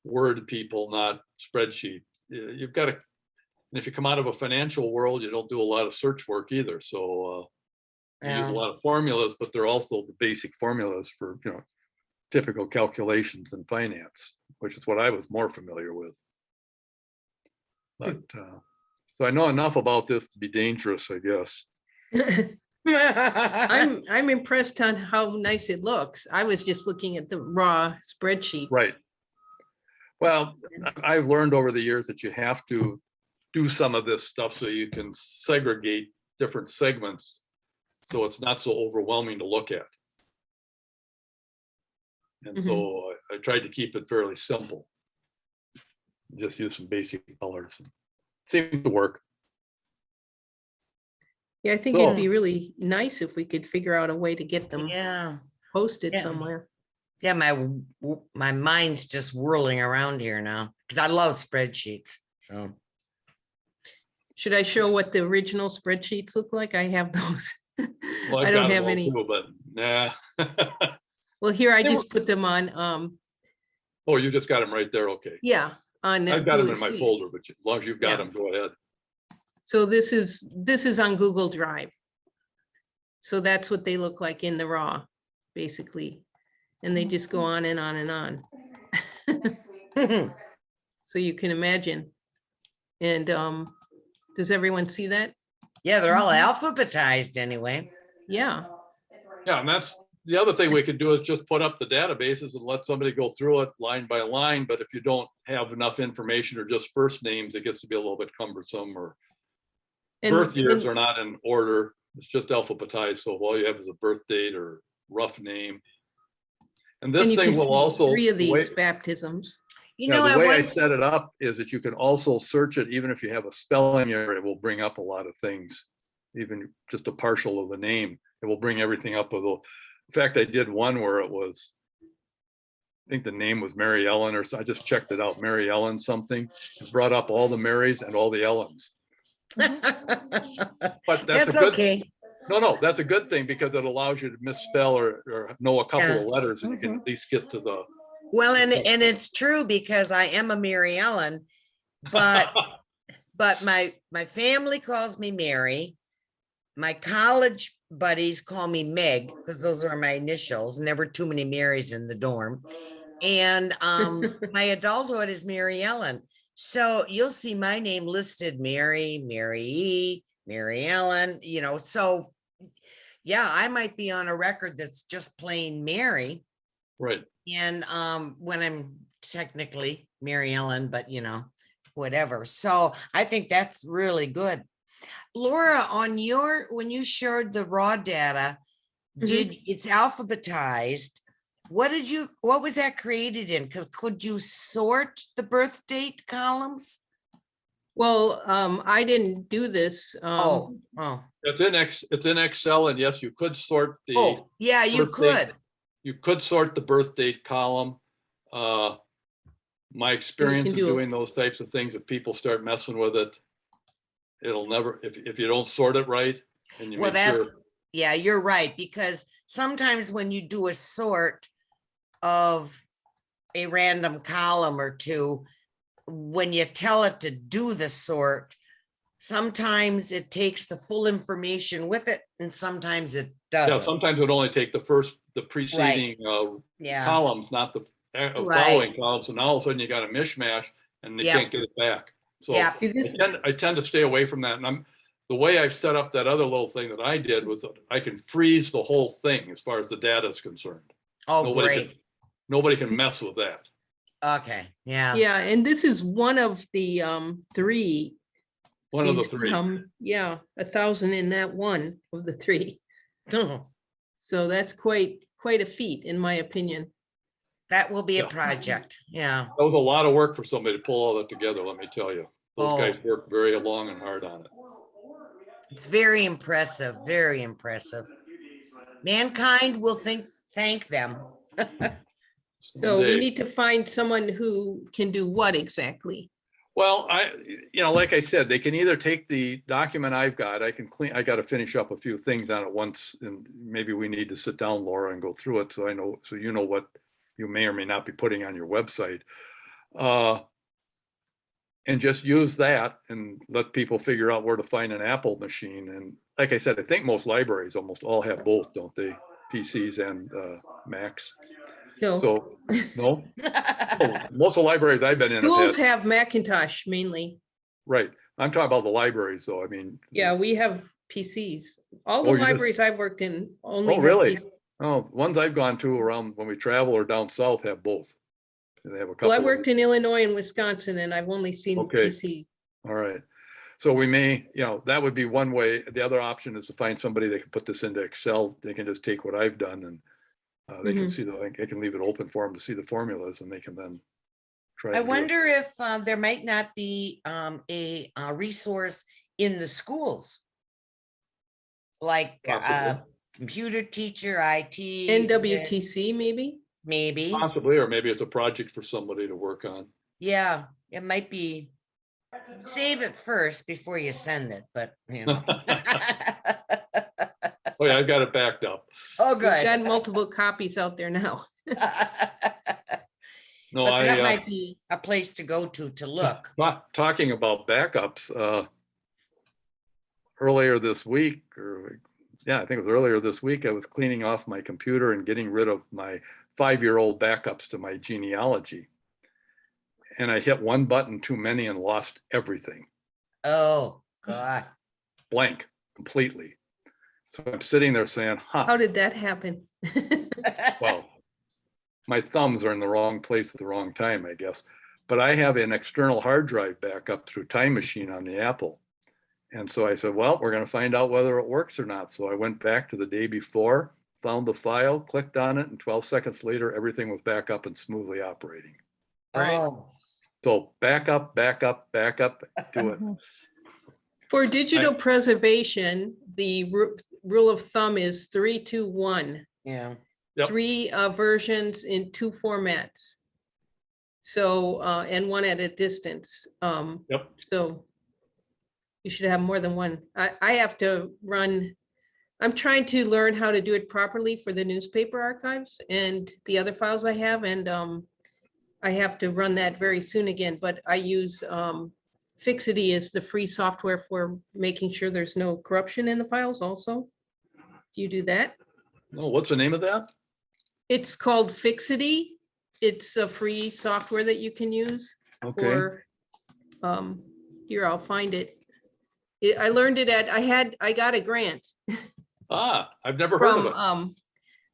Speaker 3: Word people, not spreadsheet. You've got to, and if you come out of a financial world, you don't do a lot of search work either. So you use a lot of formulas, but they're also the basic formulas for, typical calculations in finance, which is what I was more familiar with. But so I know enough about this to be dangerous, I guess.
Speaker 1: I'm impressed on how nice it looks. I was just looking at the raw spreadsheets.
Speaker 3: Right. Well, I've learned over the years that you have to do some of this stuff so you can segregate different segments, so it's not so overwhelming to look at. And so I tried to keep it fairly simple. Just use some basic colors. Seemed to work.
Speaker 1: Yeah, I think
Speaker 3: So-
Speaker 1: it'd be really nice if we could figure out a way to get them
Speaker 5: Yeah.
Speaker 1: posted
Speaker 5: Yeah.
Speaker 1: somewhere.
Speaker 5: Yeah, my mind's just whirling around here now because I love spreadsheets. So
Speaker 1: Should I show what the original spreadsheets look like? I have those.
Speaker 3: Well,
Speaker 1: I
Speaker 3: I've
Speaker 1: don't
Speaker 3: got 'em
Speaker 1: have
Speaker 3: all
Speaker 1: any.
Speaker 3: too, but nah.
Speaker 1: Well, here I
Speaker 3: They
Speaker 1: just put them on,
Speaker 3: Oh, you just got them right there. Okay.
Speaker 1: yeah, on.
Speaker 3: I've got them in
Speaker 1: Google
Speaker 3: my
Speaker 1: Sheet.
Speaker 3: folder, but as long as you've got
Speaker 1: Yeah.
Speaker 3: them, go ahead.
Speaker 1: So this is on Google Drive. So that's what they look like in the raw, basically. And they just go on and on and on. So you can imagine. And does everyone see that?
Speaker 5: yeah, they're all alphabetized anyway.
Speaker 1: Yeah,
Speaker 3: Yeah, and that's the other thing we could do is just put up the databases and let somebody go through it line by line. But if you don't have enough information or just first names, it gets to be a little bit cumbersome, or
Speaker 1: and,
Speaker 3: birth years
Speaker 1: and,
Speaker 3: are not in order. It's just alphabetized. So all you have is a birth date or rough name. And
Speaker 1: and
Speaker 3: this
Speaker 1: you
Speaker 3: thing
Speaker 1: can
Speaker 3: will
Speaker 1: see
Speaker 3: also,
Speaker 1: 3 of
Speaker 3: the way,
Speaker 1: these baptisms.
Speaker 5: You
Speaker 3: yeah,
Speaker 5: know,
Speaker 3: the way I
Speaker 5: wonder-
Speaker 3: set it up is that you can also search it, even if you have a spelling error, it will bring up a lot of things. Even just a partial of the name, it will bring everything up. In fact, I did one where it was, I think the name was Mary Ellen, or so I just checked it out, Mary Ellen something. It brought up all the Marys and all the Ellens. But that's
Speaker 5: That's
Speaker 3: a good,
Speaker 5: okay.
Speaker 3: no, that's a good thing because it allows you to misspell or know a couple
Speaker 5: Yeah.
Speaker 3: of letters, and you can at least get to the.
Speaker 5: Well, and it's true because I am a Mary Ellen, but my family calls me Mary. My college buddies call me Meg because those are my initials, and there were too many Marys in the dorm. And my adulthood is Mary Ellen. So you'll see my name listed Mary, Mary E, Mary Ellen, so yeah, I might be on a record that's just plain Mary.
Speaker 3: Right.
Speaker 5: And when I'm technically Mary Ellen, but whatever. So I think that's really good. Laura, on when you shared the raw data, it's alphabetized. What was that created in? Because could you sort the birth date columns?
Speaker 1: Well, I didn't do this.
Speaker 3: It's in Excel, and yes, you could sort the.
Speaker 5: Yeah, you
Speaker 3: birth date.
Speaker 5: could.
Speaker 3: you could sort the birth date column. My experience of
Speaker 1: do it.
Speaker 3: doing those types of things, if people start messing with it, it'll never, if you don't sort it right and you
Speaker 5: Well,
Speaker 3: make sure.
Speaker 5: yeah, you're right, because sometimes when you do a sort of a random column or two, when you tell it to do the sort, sometimes it takes the full information with it and sometimes it
Speaker 3: Yeah,
Speaker 5: doesn't.
Speaker 3: sometimes it would only take the preceding
Speaker 5: Yeah,
Speaker 3: columns, not the following columns. And all of a sudden you got a mishmash and they
Speaker 5: Yep.
Speaker 3: can't get it back. So
Speaker 5: yeah,
Speaker 1: See, this-
Speaker 3: I tend to stay away from that. And the way I've set up that other little thing that I did was that I can freeze the whole thing as far as the data is concerned.
Speaker 5: oh, great,
Speaker 3: Nobody can mess with that.
Speaker 5: okay, yeah.
Speaker 1: Yeah, and this is one of the three.
Speaker 3: One
Speaker 1: So
Speaker 3: of
Speaker 1: you
Speaker 3: the
Speaker 1: see
Speaker 3: three.
Speaker 1: Yeah, 1,000 in that one of the three. So that's quite a feat, in my opinion.
Speaker 5: That will be a
Speaker 3: Yeah.
Speaker 5: project, yeah.
Speaker 3: That was a lot of work for somebody to pull all that together, let me tell you. Those
Speaker 5: Oh.
Speaker 3: guys worked very long and hard on it.
Speaker 5: It's very impressive, very impressive. Mankind will thank them.
Speaker 1: So we
Speaker 3: Someday.
Speaker 1: need to find someone who can do what exactly?
Speaker 3: Well, like I said, they can either take the document I've got, I got to finish up a few things on it once, and maybe we need to sit down, Laura, and go through it so you know what you may or may not be putting on your website. And just use that and let people figure out where to find an Apple machine. And like I said, I think most libraries almost all have both, don't they? PCs and Macs.
Speaker 1: No,
Speaker 3: So, no? Oh, most of the libraries I've been in have
Speaker 1: schools
Speaker 3: had,
Speaker 1: have Macintosh mainly.
Speaker 3: right. I'm talking about the libraries though. I mean.
Speaker 1: Yeah, we have PCs. All the
Speaker 3: Oh, you do?
Speaker 1: libraries I've worked in only
Speaker 3: Oh,
Speaker 1: have
Speaker 3: really?
Speaker 1: PCs.
Speaker 3: Oh, ones I've gone to around when we travel or down south have both. And they have a couple.
Speaker 1: Well, I
Speaker 3: of-
Speaker 1: worked in Illinois and Wisconsin, and I've only seen
Speaker 3: Okay.
Speaker 1: PCs.
Speaker 3: All right. So we may, that would be one way. The other option is to find somebody that can put this into Excel. They can just take what I've done and they can see I can leave it open for them to see the formulas and they can then try.
Speaker 5: I
Speaker 3: and do it.
Speaker 5: wonder if there might not be a resource in the schools. Like
Speaker 3: Possibly.
Speaker 5: computer teacher, IT.
Speaker 1: NWTC maybe?
Speaker 5: Maybe,
Speaker 3: Possibly, or maybe it's a project for somebody to work on.
Speaker 5: yeah, it might be. Save it first before you send it, but you know.
Speaker 3: Oh yeah, I've got it backed up.
Speaker 5: Oh,
Speaker 1: We've got
Speaker 5: good.
Speaker 1: multiple copies out there now.
Speaker 3: No,
Speaker 5: But that
Speaker 3: I,
Speaker 5: might be a place to go to look.
Speaker 3: talking about backups, earlier this week, I think it was earlier this week, I was cleaning off my computer and getting rid of my 5-year-old backups to my genealogy. And I hit one button too many and lost everything.
Speaker 5: Oh, God.
Speaker 3: Blank, completely. So I'm sitting there saying,
Speaker 1: How did that happen?
Speaker 3: well, my thumbs are in the wrong place at the wrong time, I guess. But I have an external hard drive backup through Time Machine on the Apple. And so I said, well, we're going to find out whether it works or not. So I went back to the day before, found the file, clicked on it, and 12 seconds later, everything was back up and smoothly operating.
Speaker 5: Oh,
Speaker 3: So back up, do it.
Speaker 1: For digital preservation, the rule of thumb is 3-2-1.
Speaker 5: yeah.
Speaker 3: Yep.
Speaker 1: 3 versions in 2 formats. So, and 1 at a distance.
Speaker 3: Yep.
Speaker 1: So you should have more than one. I have to run, I'm trying to learn how to do it properly for the newspaper archives and the other files I have. And I have to run that very soon again, but I use Fixity as the free software for making sure there's no corruption in the files also. Do you do that?
Speaker 3: No, what's the name of that?
Speaker 1: It's called Fixity. It's a free software that you can use
Speaker 3: Okay.
Speaker 1: for, here, I'll find it. I learned it at, I got a grant
Speaker 3: I've never heard of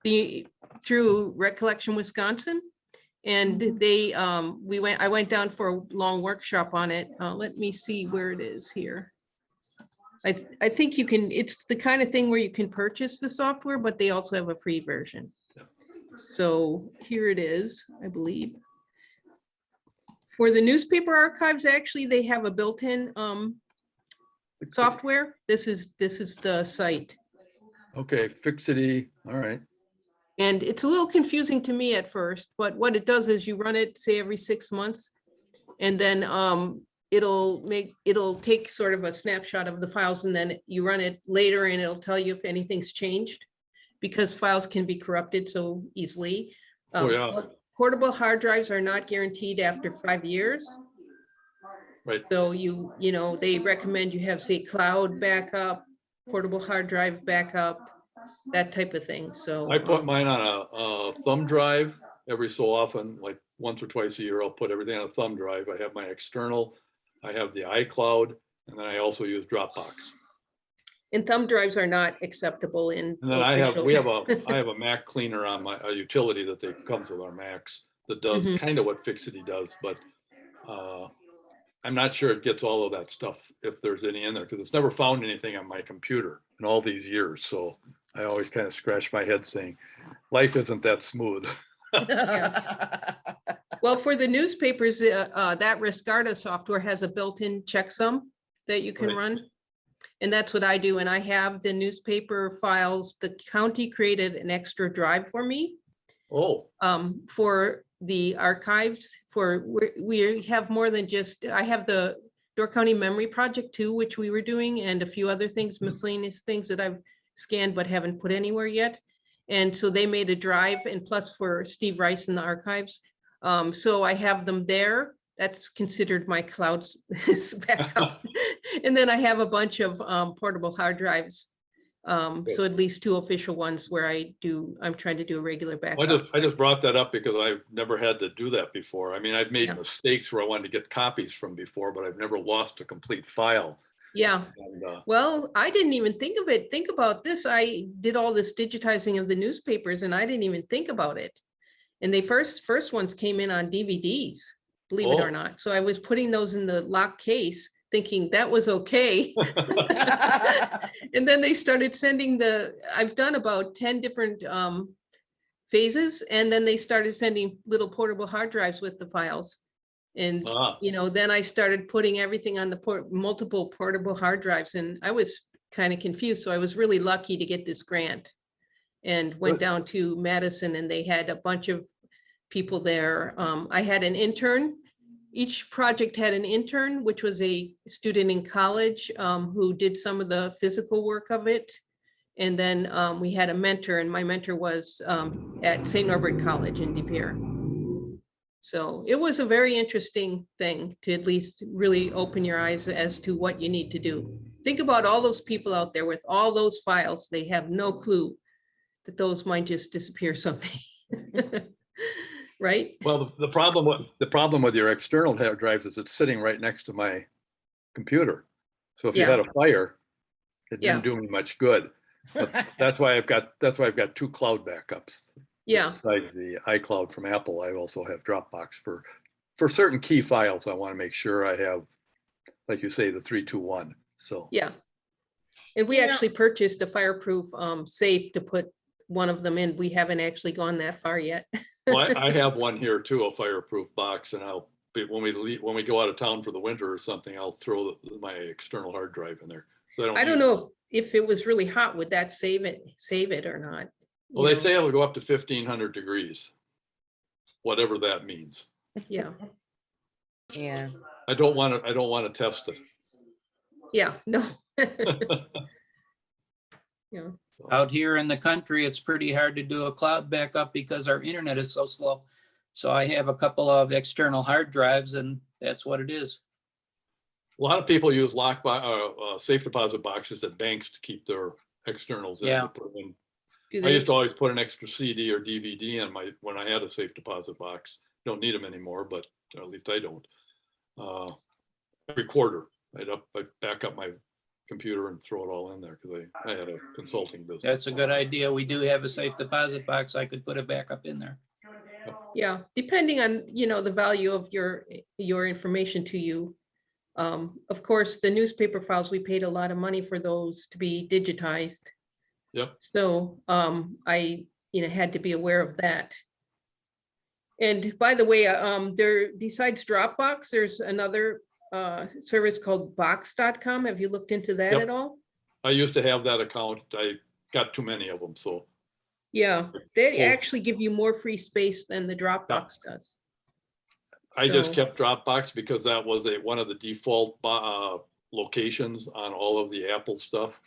Speaker 3: it.
Speaker 1: through Recollection Wisconsin. And they, I went down for a long workshop on it. Let me see where it is here. I think you can, it's the kind of thing where you can purchase the software, but they also have a free version. So here it is, I believe. For the newspaper archives, actually, they have a built-in software. This is the site.
Speaker 3: Okay, Fixity, all right.
Speaker 1: And it's a little confusing to me at first, but what it does is you run it, say, every 6 months. And then it'll take sort of a snapshot of the files, and then you run it later and it'll tell you if anything's changed, because files can be corrupted so easily.
Speaker 3: Oh, yeah.
Speaker 1: Portable hard drives are not guaranteed after 5 years.
Speaker 3: Right.
Speaker 1: So you know, they recommend you have, say, cloud backup, portable hard drive backup, that type of thing. So
Speaker 3: I put mine on a thumb drive every so often, like once or twice a year. I'll put everything on a thumb drive. I have my external, I have the iCloud, and then I also use Dropbox.
Speaker 1: and thumb drives are not acceptable in
Speaker 3: And then
Speaker 1: official.
Speaker 3: I have a Mac cleaner on my, a utility that comes with our Macs that does
Speaker 1: Mhm.
Speaker 3: kind of what Fixity does, but I'm not sure it gets all of that stuff if there's any in there, because it's never found anything on my computer in all these years. So I always kind of scratch my head saying, life isn't that smooth.
Speaker 1: Well, for the newspapers, that Riscarta software has a built-in checksum that you can
Speaker 3: Right.
Speaker 1: run. And that's what I do. And I have the newspaper files. The county created an extra drive for me
Speaker 3: Oh,
Speaker 1: for the archives. We have more than just, I have the Door County Memory Project too, which we were doing, and a few other things, miscellaneous things that I've scanned but haven't put anywhere yet. And so they made a drive, and plus for Steve Rice in the archives. So I have them there. That's considered my cloud's backup. And then I have a bunch of portable hard drives. So at least 2 official ones where I'm trying to do a regular backup.
Speaker 3: I just brought that up because I've never had to do that before. I mean, I've made
Speaker 1: Yeah.
Speaker 3: mistakes where I wanted to get copies from before, but I've never lost a complete file.
Speaker 1: Yeah,
Speaker 3: And,
Speaker 1: well, I didn't even think of it. Think about this. I did all this digitizing of the newspapers and I didn't even think about it. And they first ones came in on DVDs, believe it
Speaker 3: Oh.
Speaker 1: or not. So I was putting those in the locked case thinking that was okay. And then they started sending I've done about 10 different phases, and then they started sending little portable hard drives with the files. And,
Speaker 3: Ah.
Speaker 1: you know, then I started putting everything on the multiple portable hard drives, and I was kind of confused. So I was really lucky to get this grant and went
Speaker 3: Good.
Speaker 1: down to Madison, and they had a bunch of people there. I had an intern. Each project had an intern, which was a student in college who did some of the physical work of it. And then we had a mentor, and my mentor was at St. Norbert College in De Pere. So it was a very interesting thing to at least really open your eyes as to what you need to do. Think about all those people out there with all those files. They have no clue that those might just disappear someday. Right?
Speaker 3: Well, the problem with your external hard drives is it's sitting right next to my computer. So if you
Speaker 1: Yeah.
Speaker 3: had a fire, it
Speaker 1: Yeah.
Speaker 3: didn't do me much good. But that's why I've got 2 cloud backups.
Speaker 1: Yeah.
Speaker 3: Besides the iCloud from Apple, I also have Dropbox for certain key files. I want to make sure I have, like you say, the 3-2-1. So
Speaker 1: Yeah. And we
Speaker 5: You know-
Speaker 1: actually purchased a fireproof safe to put one of them in. We haven't actually gone that far yet.
Speaker 3: well, I have one here too, a fireproof box, and when we go out of town for the winter or something, I'll throw my external hard drive in there.
Speaker 1: I don't know if it was really hot, would that save it or not?
Speaker 3: Well, they say it'll go up to 1,500 degrees, whatever that means.
Speaker 1: Yeah,
Speaker 5: Yeah.
Speaker 3: I don't want to test it.
Speaker 1: yeah, no. Yeah,
Speaker 4: Out here in the country, it's pretty hard to do a cloud backup because our internet is so slow. So I have a couple of external hard drives, and that's what it is.
Speaker 3: A lot of people use safe deposit boxes at banks to keep their externals in.
Speaker 4: Yeah.
Speaker 3: To put in.
Speaker 1: do
Speaker 3: I
Speaker 1: they,
Speaker 3: used to always put an extra CD or DVD in when I had a safe deposit box. Don't need them anymore, but at least I don't. Every quarter, I'd back up my computer and throw it all in there because I had a consulting business.
Speaker 4: That's a good idea. We do have a safe deposit box. I could put it back up in there.
Speaker 1: yeah, depending on, the value of your information to you. Of course, the newspaper files, we paid a lot of money for those to be digitized.
Speaker 3: Yep.
Speaker 1: So I, had to be aware of that. And by the way, besides Dropbox, there's another service called box.com. Have you looked into that
Speaker 3: Yep.
Speaker 1: at all?
Speaker 3: I used to have that account. I got too many of them, so
Speaker 1: Yeah, they
Speaker 3: Well-
Speaker 1: actually give you more free space than the Dropbox does.
Speaker 3: I just
Speaker 1: So-
Speaker 3: kept Dropbox because that was one of the default locations on all of the Apple stuff. So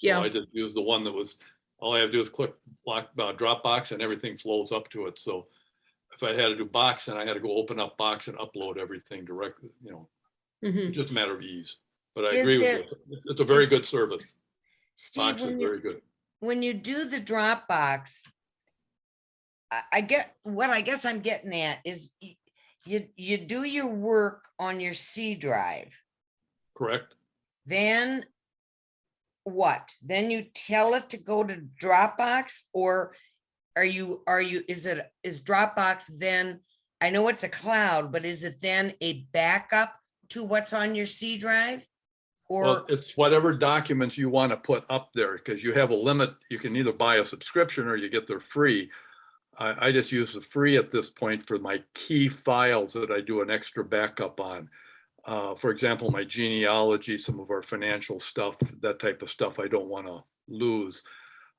Speaker 1: Yeah,
Speaker 3: I just used the one that was, all I have to do is click Dropbox and everything flows up to it. So if I had to do Box, then I had to go open up Box and upload everything directly, you know,
Speaker 1: mhm.
Speaker 3: it's just a matter of ease. But I
Speaker 5: Is
Speaker 3: agree
Speaker 5: there-
Speaker 3: with you. It's a very
Speaker 5: is-
Speaker 3: good service.
Speaker 5: Steve,
Speaker 3: Box is very good.
Speaker 5: when you do the Dropbox, I get, what I guess I'm getting at is you do your work on your C drive,
Speaker 3: Correct?
Speaker 5: then what? Then you tell it to go to Dropbox, or is Dropbox then, I know it's a cloud, but is it then a backup to what's on your C drive?
Speaker 3: Well,
Speaker 5: Or,
Speaker 3: it's whatever documents you want to put up there, because you have a limit. You can either buy a subscription or you get their free. I just use the free at this point for my key files that I do an extra backup on. For example, my genealogy, some of our financial stuff, that type of stuff I don't want to lose.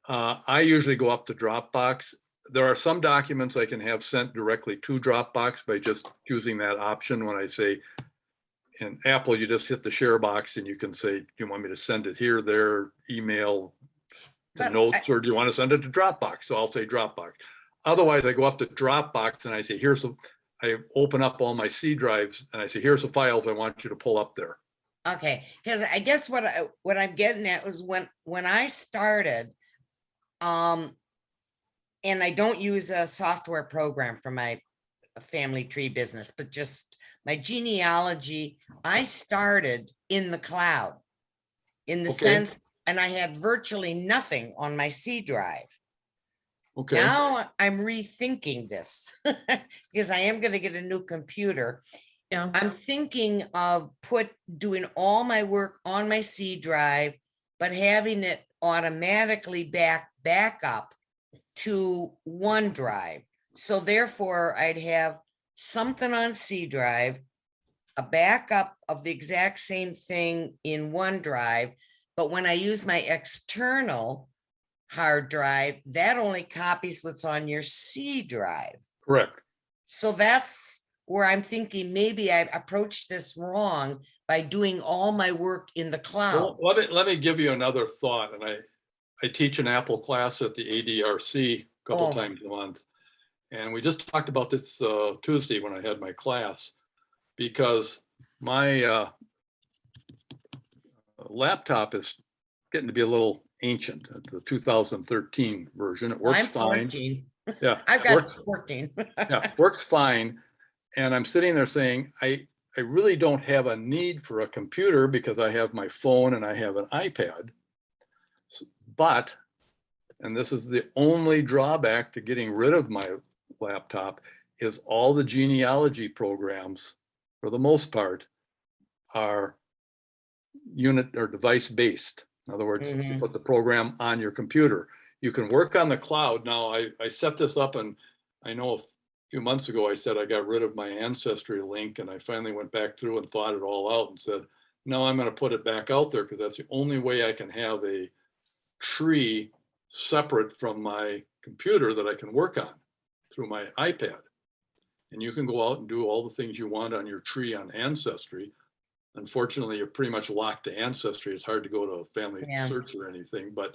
Speaker 3: I usually go up to Dropbox. There are some documents I can have sent directly to Dropbox by just choosing that option. When I say in Apple, you just hit the share box and you can say, do you want me to send it here, there, email, to
Speaker 5: But
Speaker 3: notes, or do you want to send it to Dropbox? So I'll say Dropbox. Otherwise, I go up to Dropbox and I say, I open up all my C drives and I say, here's the files I want you to pull up there.
Speaker 5: okay, because I guess what I'm getting at was when I started, and I don't use a software program for my family tree business, but just my genealogy, I started in the cloud. In the
Speaker 3: Okay.
Speaker 5: sense, and I had virtually nothing on my C drive.
Speaker 3: Okay,
Speaker 5: Now I'm rethinking this because I am going to get a new computer.
Speaker 1: Yeah,
Speaker 5: I'm thinking of doing all my work on my C drive, but having it automatically back up to OneDrive. So therefore I'd have something on C drive, a backup of the exact same thing in OneDrive, but when I use my external hard drive, that only copies what's on your C drive.
Speaker 3: correct.
Speaker 5: So that's where I'm thinking maybe I approached this wrong by doing all my work in the cloud.
Speaker 3: Well, let me give you another thought. And I teach an Apple class at the ADRC a couple
Speaker 5: Oh.
Speaker 3: times a month. And we just talked about this Tuesday when I had my class, because my laptop is getting to be a little ancient, the 2013 version. It works
Speaker 5: I'm
Speaker 3: fine.
Speaker 5: 14.
Speaker 3: Yeah,
Speaker 5: I've
Speaker 3: it
Speaker 5: got
Speaker 3: works,
Speaker 5: 14.
Speaker 3: yeah, works fine. And I'm sitting there saying, I really don't have a need for a computer because I have my phone and I have an iPad. But, and this is the only drawback to getting rid of my laptop, is all the genealogy programs, for the most part, are unit or device based. In other words, you
Speaker 5: Mhm.
Speaker 3: put the program on your computer. You can work on the cloud. Now, I set this up, and I know a few months ago I said I got rid of my Ancestry link, and I finally went back through and thought it all out and said, no, I'm going to put it back out there because that's the only way I can have a tree separate from my computer that I can work on through my iPad. And you can go out and do all the things you want on your tree on Ancestry. Unfortunately, you're pretty much locked to Ancestry. It's hard to go to a family
Speaker 5: Yeah.
Speaker 3: search or anything, but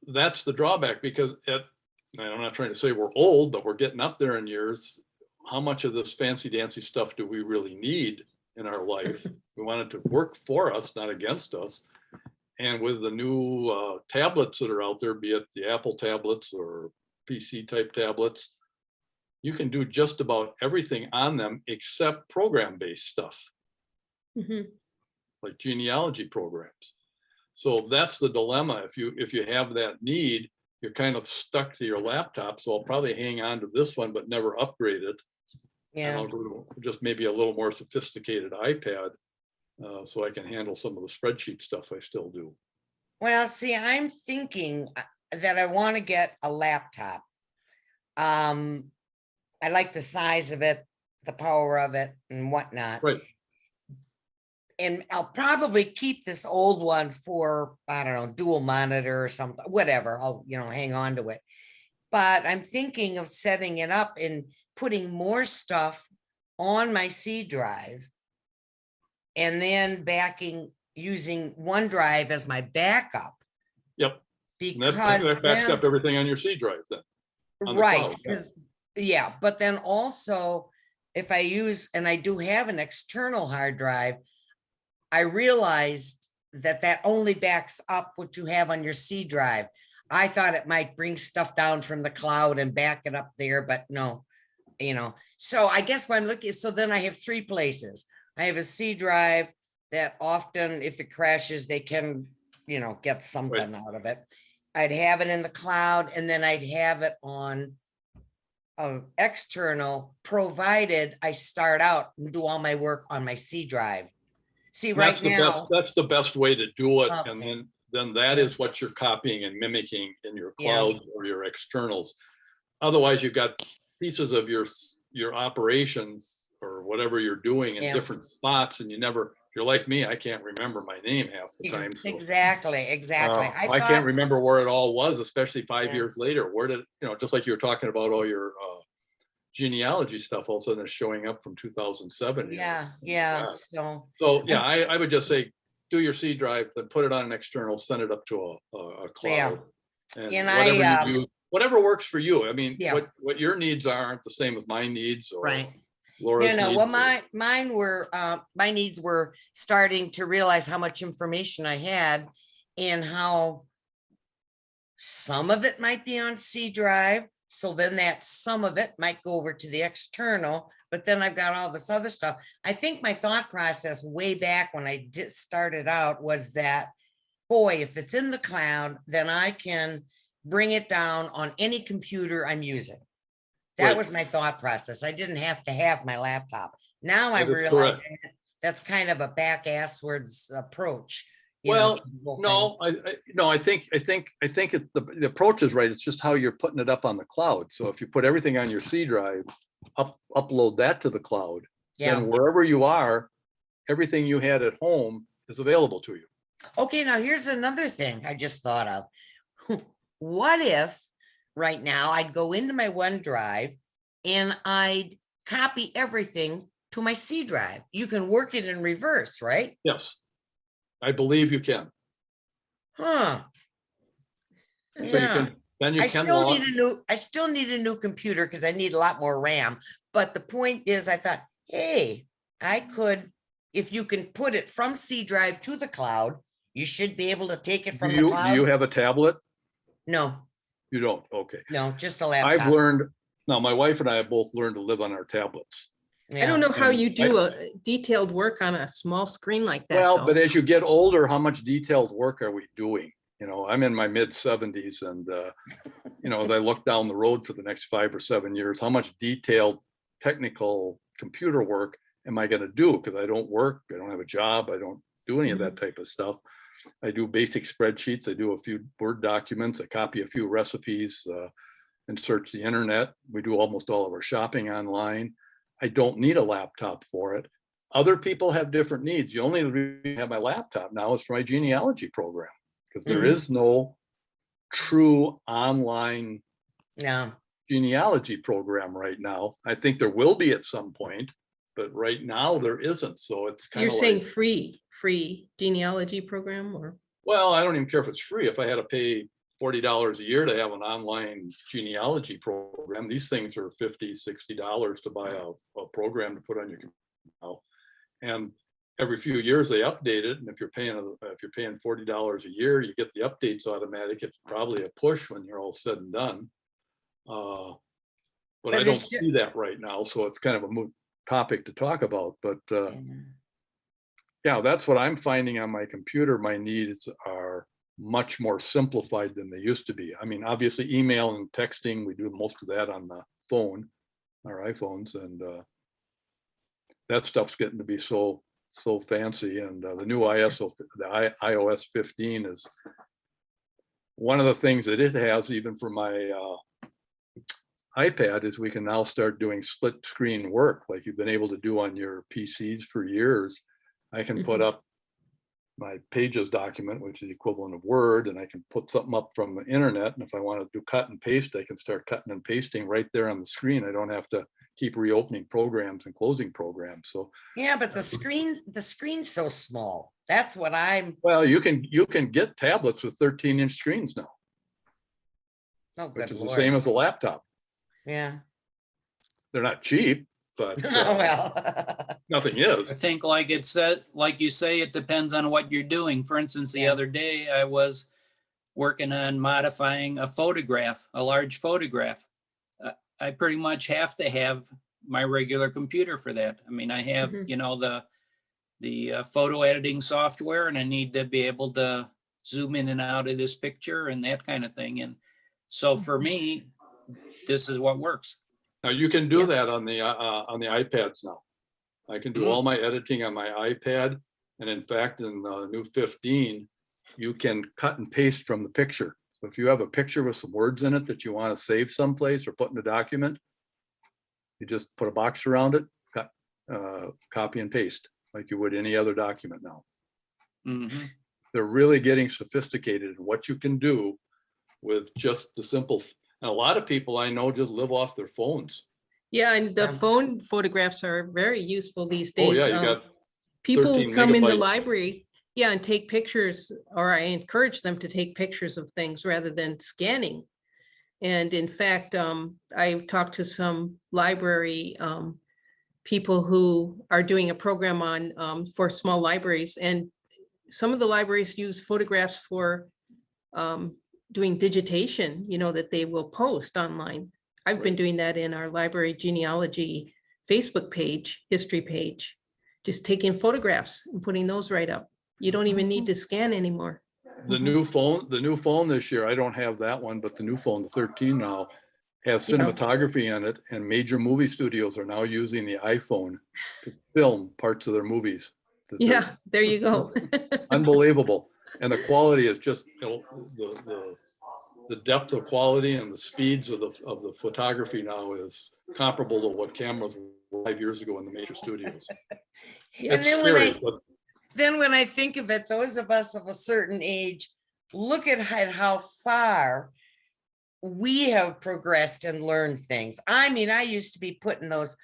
Speaker 3: that's the drawback, because I'm not trying to say we're old, but we're getting up there in years. How much of this fancy dancy stuff do we really need in our life? We want it to work for us, not against us. And with the new tablets that are out there, be it the Apple tablets or PC type tablets, you can do just about everything on them except program-based stuff,
Speaker 1: mhm.
Speaker 3: like genealogy programs. So that's the dilemma. If you have that need, you're kind of stuck to your laptop. So I'll probably hang on to this one, but never upgrade it. And
Speaker 5: Yeah,
Speaker 3: I'll go to just maybe a little more sophisticated iPad, so I can handle some of the spreadsheet stuff I still do.
Speaker 5: well, see, I'm thinking that I want to get a laptop. I like the size of it, the power of it and whatnot.
Speaker 3: Right.
Speaker 5: and I'll probably keep this old one for, I don't know, dual monitor or something, whatever. I'll, hang on to it. But I'm thinking of setting it up and putting more stuff on my C drive. And then using OneDrive as my backup.
Speaker 3: Yep. And that
Speaker 5: Because
Speaker 3: backs up
Speaker 5: then,
Speaker 3: everything on your C drive then. on the
Speaker 5: right,
Speaker 3: cloud, yeah.
Speaker 5: because, yeah, but then also if I use, and I do have an external hard drive, I realized that only backs up what you have on your C drive. I thought it might bring stuff down from the cloud and back it up there, but no, So I guess when I'm looking, so then I have 3 places. I have a C drive that often, if it crashes, they can, get something out of it. I'd have it in the cloud, and then I'd have it on external, provided I start out and do all my work on my C drive. See, right now.
Speaker 3: That's the best way to do it.
Speaker 5: Okay.
Speaker 3: And then that is what you're copying and mimicking in your cloud or your externals. Otherwise, you've got pieces of your operations or whatever you're doing in different spots, and you're like me, I can't remember my name half the time. So,
Speaker 5: Exactly.
Speaker 3: I can't remember where it all was, especially 5 years later. Where did, just like you were talking about all your genealogy stuff, all of a sudden it's showing up from 2007.
Speaker 5: Yeah.
Speaker 3: So yeah, I would just say, do your C drive, then put it on an external, send it up to a cloud. And whatever works for you. I mean, what your needs aren't the same as my needs or Laura's needs.
Speaker 5: Well, my needs were starting to realize how much information I had and how some of it might be on C drive. So then that some of it might go over to the external, but then I've got all this other stuff. I think my thought process way back when I started out was that, boy, if it's in the cloud, then I can bring it down on any computer I'm using. That was my thought process. I didn't have to have my laptop. Now I'm realizing that's kind of a back-asswards approach.
Speaker 3: Well, no, I think the approach is right. It's just how you're putting it up on the cloud. So if you put everything on your C drive, upload that to the cloud, then wherever you are, everything you had at home is available to you.
Speaker 5: Okay, now here's another thing I just thought of. What if right now I'd go into my OneDrive and I'd copy everything to my C drive? You can work it in reverse, right?
Speaker 3: Yes. I believe you can.
Speaker 5: Huh.
Speaker 3: So I
Speaker 5: still need a new computer because I need a lot more RAM. But the point is, I thought, hey, I could, if you can put it from C drive to the cloud, you should be able to take it from the cloud.
Speaker 3: Do you have a tablet?
Speaker 5: No.
Speaker 3: You don't? Okay.
Speaker 5: No, just a laptop.
Speaker 3: I've learned, now my wife and I have both learned to live on our tablets.
Speaker 1: I don't know how you do a detailed work on a small screen like that.
Speaker 3: Well, but as you get older, how much detailed work are we doing? I'm in my mid 70s, and as I look down the road for the next 5 or 7 years, how much detailed technical computer work am I going to do? Because I don't work, I don't have a job, I don't do any of that type of stuff. I do basic spreadsheets, I do a few Word documents, I copy a few recipes, and search the internet. We do almost all of our shopping online. I don't need a laptop for it. Other people have different needs. The only reason I have my laptop now is for my genealogy program, because there is no true online genealogy program right now. I think there will be at some point, but right now there isn't. So it's kind of
Speaker 1: You're saying free genealogy program, or?
Speaker 3: Well, I don't even care if it's free. If I had to pay $40 a year to have an online genealogy program, these things are $50, $60 to buy a program to put on your computer. And every few years they update it. And if you're paying $40 a year, you get the updates automatic. It's probably a push when you're all said and done. But I don't see that right now. So it's kind of a moot topic to talk about. But yeah, that's what I'm finding on my computer. My needs are much more simplified than they used to be. I mean, obviously email and texting, we do most of that on the phone, our iPhones, and that stuff's getting to be so fancy. And the new iOS 15 is one of the things that it has, even for my iPad, is we can now start doing split screen work like you've been able to do on your PCs for years. I can put up my Pages document, which is the equivalent of Word, and I can put something up from the internet. And if I want to do cut and paste, I can start cutting and pasting right there on the screen. I don't have to keep reopening programs and closing programs. So,
Speaker 5: Yeah, but the screen's so small. That's what I'm,
Speaker 3: well, you can get tablets with 13-inch screens now,
Speaker 5: oh,
Speaker 3: which
Speaker 5: good
Speaker 3: is the same
Speaker 5: Lord.
Speaker 3: as a laptop.
Speaker 5: Yeah.
Speaker 3: They're not cheap, but
Speaker 5: Well,
Speaker 3: nothing
Speaker 4: I
Speaker 3: is.
Speaker 4: think like it said, like you say, it depends on what you're doing. For instance, the
Speaker 5: Yeah.
Speaker 4: other day I was working on modifying a photograph, a large photograph. I pretty much have to have my regular computer for that. I mean, I have,
Speaker 1: Mhm.
Speaker 4: you know, the photo editing software, and I need to be able to zoom in and out of this picture and that kind of thing. And so for me, this is what works.
Speaker 3: Now you can do
Speaker 1: Yeah.
Speaker 3: that on the iPads now. I can do all my editing on my iPad. And in fact, in the new 15, you can cut and paste from the picture. So if you have a picture with some words in it that you want to save someplace or put in a document, you just put a box around it, cut, copy and paste like you would any other document now.
Speaker 4: Mhm.
Speaker 3: They're really getting sophisticated in what you can do with just the simple. And a lot of people I know just live off their phones.
Speaker 1: Yeah, and the
Speaker 5: Yeah.
Speaker 1: phone photographs are very useful these
Speaker 3: Oh
Speaker 1: days.
Speaker 3: yeah, you got
Speaker 1: People
Speaker 3: 13
Speaker 1: come in the
Speaker 3: megabyte.
Speaker 1: library, yeah, and take pictures, or I encourage them to take pictures of things rather than scanning. And in fact, I've talked to some library people who are doing a program on for small libraries, and some of the libraries use photographs for doing digitation, you know, that they will post online. I've been
Speaker 3: Right.
Speaker 1: doing that in our library genealogy Facebook page, history page, just taking photographs and putting those right up. You don't even need to scan anymore.
Speaker 3: The new phone this year, I don't have that one, but the new phone, the 13 now, has
Speaker 1: Yeah.
Speaker 3: cinematography in it, and major movie studios are now using the iPhone to film parts of their movies. that they're-
Speaker 1: Yeah, there you go.
Speaker 3: Unbelievable. And the quality is just, you know, the depth of quality and the speeds of the photography now is comparable to what cameras were 5 years ago in the major studios.
Speaker 5: and
Speaker 3: It's
Speaker 5: then
Speaker 3: scary, but
Speaker 5: when I think of it, those of us of a certain age, look at how far we have progressed and learned things. I mean, I used to be putting those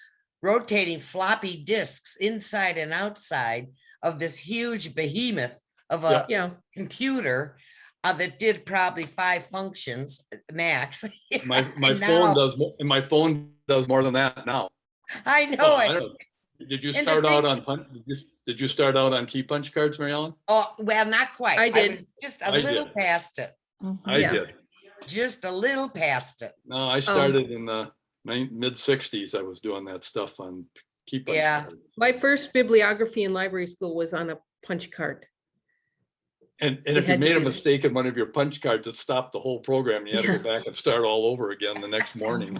Speaker 5: rotating floppy disks inside and outside of this huge behemoth of a
Speaker 1: Yeah,
Speaker 5: computer that did probably 5 functions max.
Speaker 3: my
Speaker 5: And
Speaker 3: phone
Speaker 5: now-
Speaker 3: does, and my phone does more than that now.
Speaker 5: I know
Speaker 3: Well, I
Speaker 5: it.
Speaker 3: don't know. Did you
Speaker 5: And to
Speaker 3: start out
Speaker 5: think-
Speaker 3: on did you start out on key punch cards, Mary Ellen?
Speaker 5: Oh, well, not quite.
Speaker 1: I did.
Speaker 5: was just a
Speaker 3: I
Speaker 5: little
Speaker 3: did.
Speaker 5: past it.
Speaker 3: I
Speaker 1: Yeah.
Speaker 3: did.
Speaker 5: Just a little past it.
Speaker 3: No, I started in the mid 60s. I was doing that stuff on key punch
Speaker 5: Yeah.
Speaker 3: cards.
Speaker 1: my first bibliography in library school was on a punch card.
Speaker 3: And
Speaker 1: You
Speaker 3: if you
Speaker 1: had to
Speaker 3: made a
Speaker 1: do it.
Speaker 3: mistake in one of your punch cards, it stopped the whole program. You had to go back and start all over again the next morning.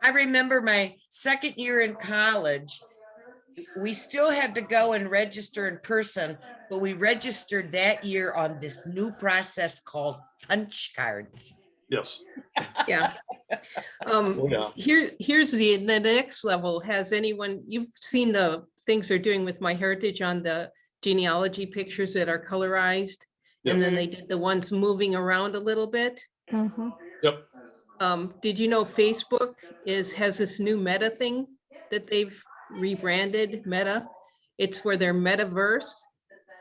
Speaker 5: I remember my second year in college, we still had to go and register in person, but we registered that year on this new process called punch cards.
Speaker 3: Yes.
Speaker 1: Yeah.
Speaker 3: Oh, yeah.
Speaker 1: Here's the next level. Has anyone, you've seen the things they're doing with MyHeritage on the genealogy pictures that are colorized? And then
Speaker 5: Yes.
Speaker 1: they did the ones moving around a little bit.
Speaker 3: Yep.
Speaker 1: Did you know Facebook has this new Meta thing that they've rebranded Meta? It's for their metaverse,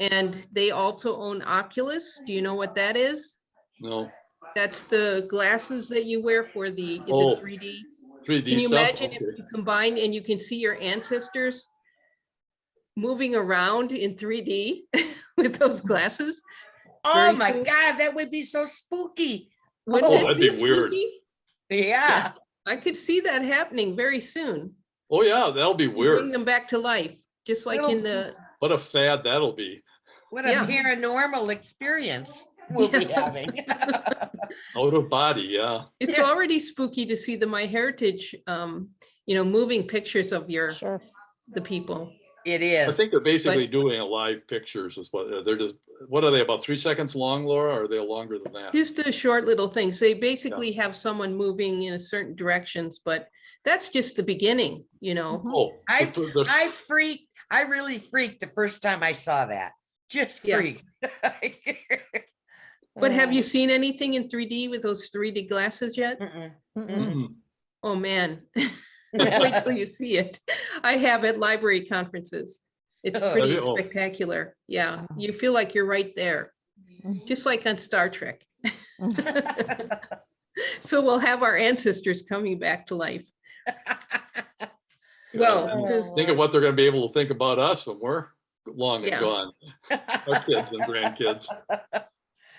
Speaker 1: and they also own Oculus. Do you know what that is?
Speaker 3: No.
Speaker 1: That's the glasses that you wear for the, is
Speaker 3: Oh,
Speaker 1: it 3D?
Speaker 3: 3D
Speaker 1: Can you
Speaker 3: stuff.
Speaker 1: imagine if
Speaker 3: Okay.
Speaker 1: you combine and you can see your ancestors moving around in 3D with those glasses?
Speaker 5: Oh
Speaker 1: Very
Speaker 5: my
Speaker 1: soon.
Speaker 5: God, that would be so spooky.
Speaker 1: Wouldn't
Speaker 5: Oh,
Speaker 1: it
Speaker 3: that'd
Speaker 1: be
Speaker 3: be weird.
Speaker 1: spooky?
Speaker 5: Yeah.
Speaker 1: I could see that happening very soon.
Speaker 3: Oh yeah, that'll be
Speaker 1: You Bring
Speaker 3: weird.
Speaker 1: them back to life, just like in the,
Speaker 3: What a fad that'll be.
Speaker 5: What a
Speaker 1: Yeah.
Speaker 5: paranormal experience we'll be
Speaker 1: Yeah.
Speaker 5: having.
Speaker 3: Out of body, yeah.
Speaker 1: it's
Speaker 5: Yeah.
Speaker 1: already spooky to see the MyHeritage, moving pictures of
Speaker 2: Sure.
Speaker 1: the people.
Speaker 5: It
Speaker 3: I
Speaker 5: is.
Speaker 3: think they're basically doing a live pictures is what they're just, what are they, about 3 seconds long, Laura? Or are they longer than that?
Speaker 1: Just a short little things. They basically have someone moving in a certain directions, but that's just the beginning, you know.
Speaker 2: Mhm.
Speaker 3: Oh.
Speaker 5: I really freaked the first time I saw that. Just
Speaker 1: Yeah.
Speaker 5: freaked.
Speaker 1: But have you seen anything in 3D with those 3D glasses yet?
Speaker 5: Mm-mm.
Speaker 3: Mm.
Speaker 1: Oh, man. Wait till you see it. I have at library conferences. It's
Speaker 5: Oh.
Speaker 1: pretty
Speaker 3: Have you? Oh.
Speaker 1: spectacular. Yeah,
Speaker 2: Wow.
Speaker 1: you feel like you're right there,
Speaker 2: Mhm.
Speaker 1: just like on Star Trek. So we'll have our ancestors coming back to life. Well,
Speaker 3: Yeah,
Speaker 1: does-
Speaker 3: think of what they're gonna be able to think about us when we're long and
Speaker 1: Yeah.
Speaker 3: gone, our kids and grandkids.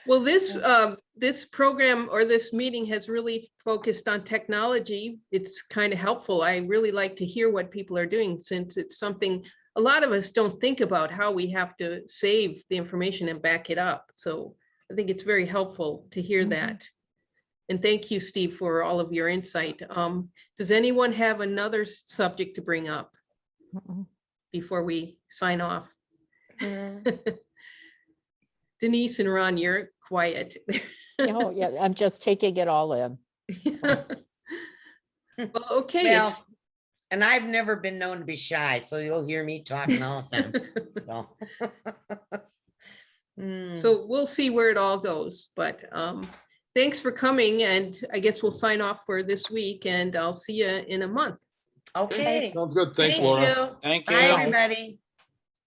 Speaker 1: Well, this program or this meeting has really focused on technology. It's kind of helpful. I really like to hear what people are doing, since it's something a lot of us don't think about, how we have to save the information and back it up. So I think it's very helpful to hear
Speaker 2: Mhm.
Speaker 1: that. And thank you, Steve, for all of your insight. Does anyone have another subject to bring up
Speaker 2: Mhm.
Speaker 1: before we sign off?
Speaker 5: Mm.
Speaker 1: Denise and Ron, you're quiet.
Speaker 2: Oh, yeah, I'm just taking it all in.
Speaker 1: Well, okay,
Speaker 5: Well,
Speaker 1: it's
Speaker 5: and I've never been known to be shy, so you'll hear me talking all the time. So. Mm.
Speaker 1: so we'll see where it all goes, but thanks for coming, and I guess we'll sign off for this week, and I'll see you in a month.
Speaker 5: Okay.
Speaker 3: Sounds good. Thanks,
Speaker 5: Thank
Speaker 3: Laura.
Speaker 5: you.
Speaker 4: Thank
Speaker 5: Bye,
Speaker 4: you.
Speaker 5: everybody.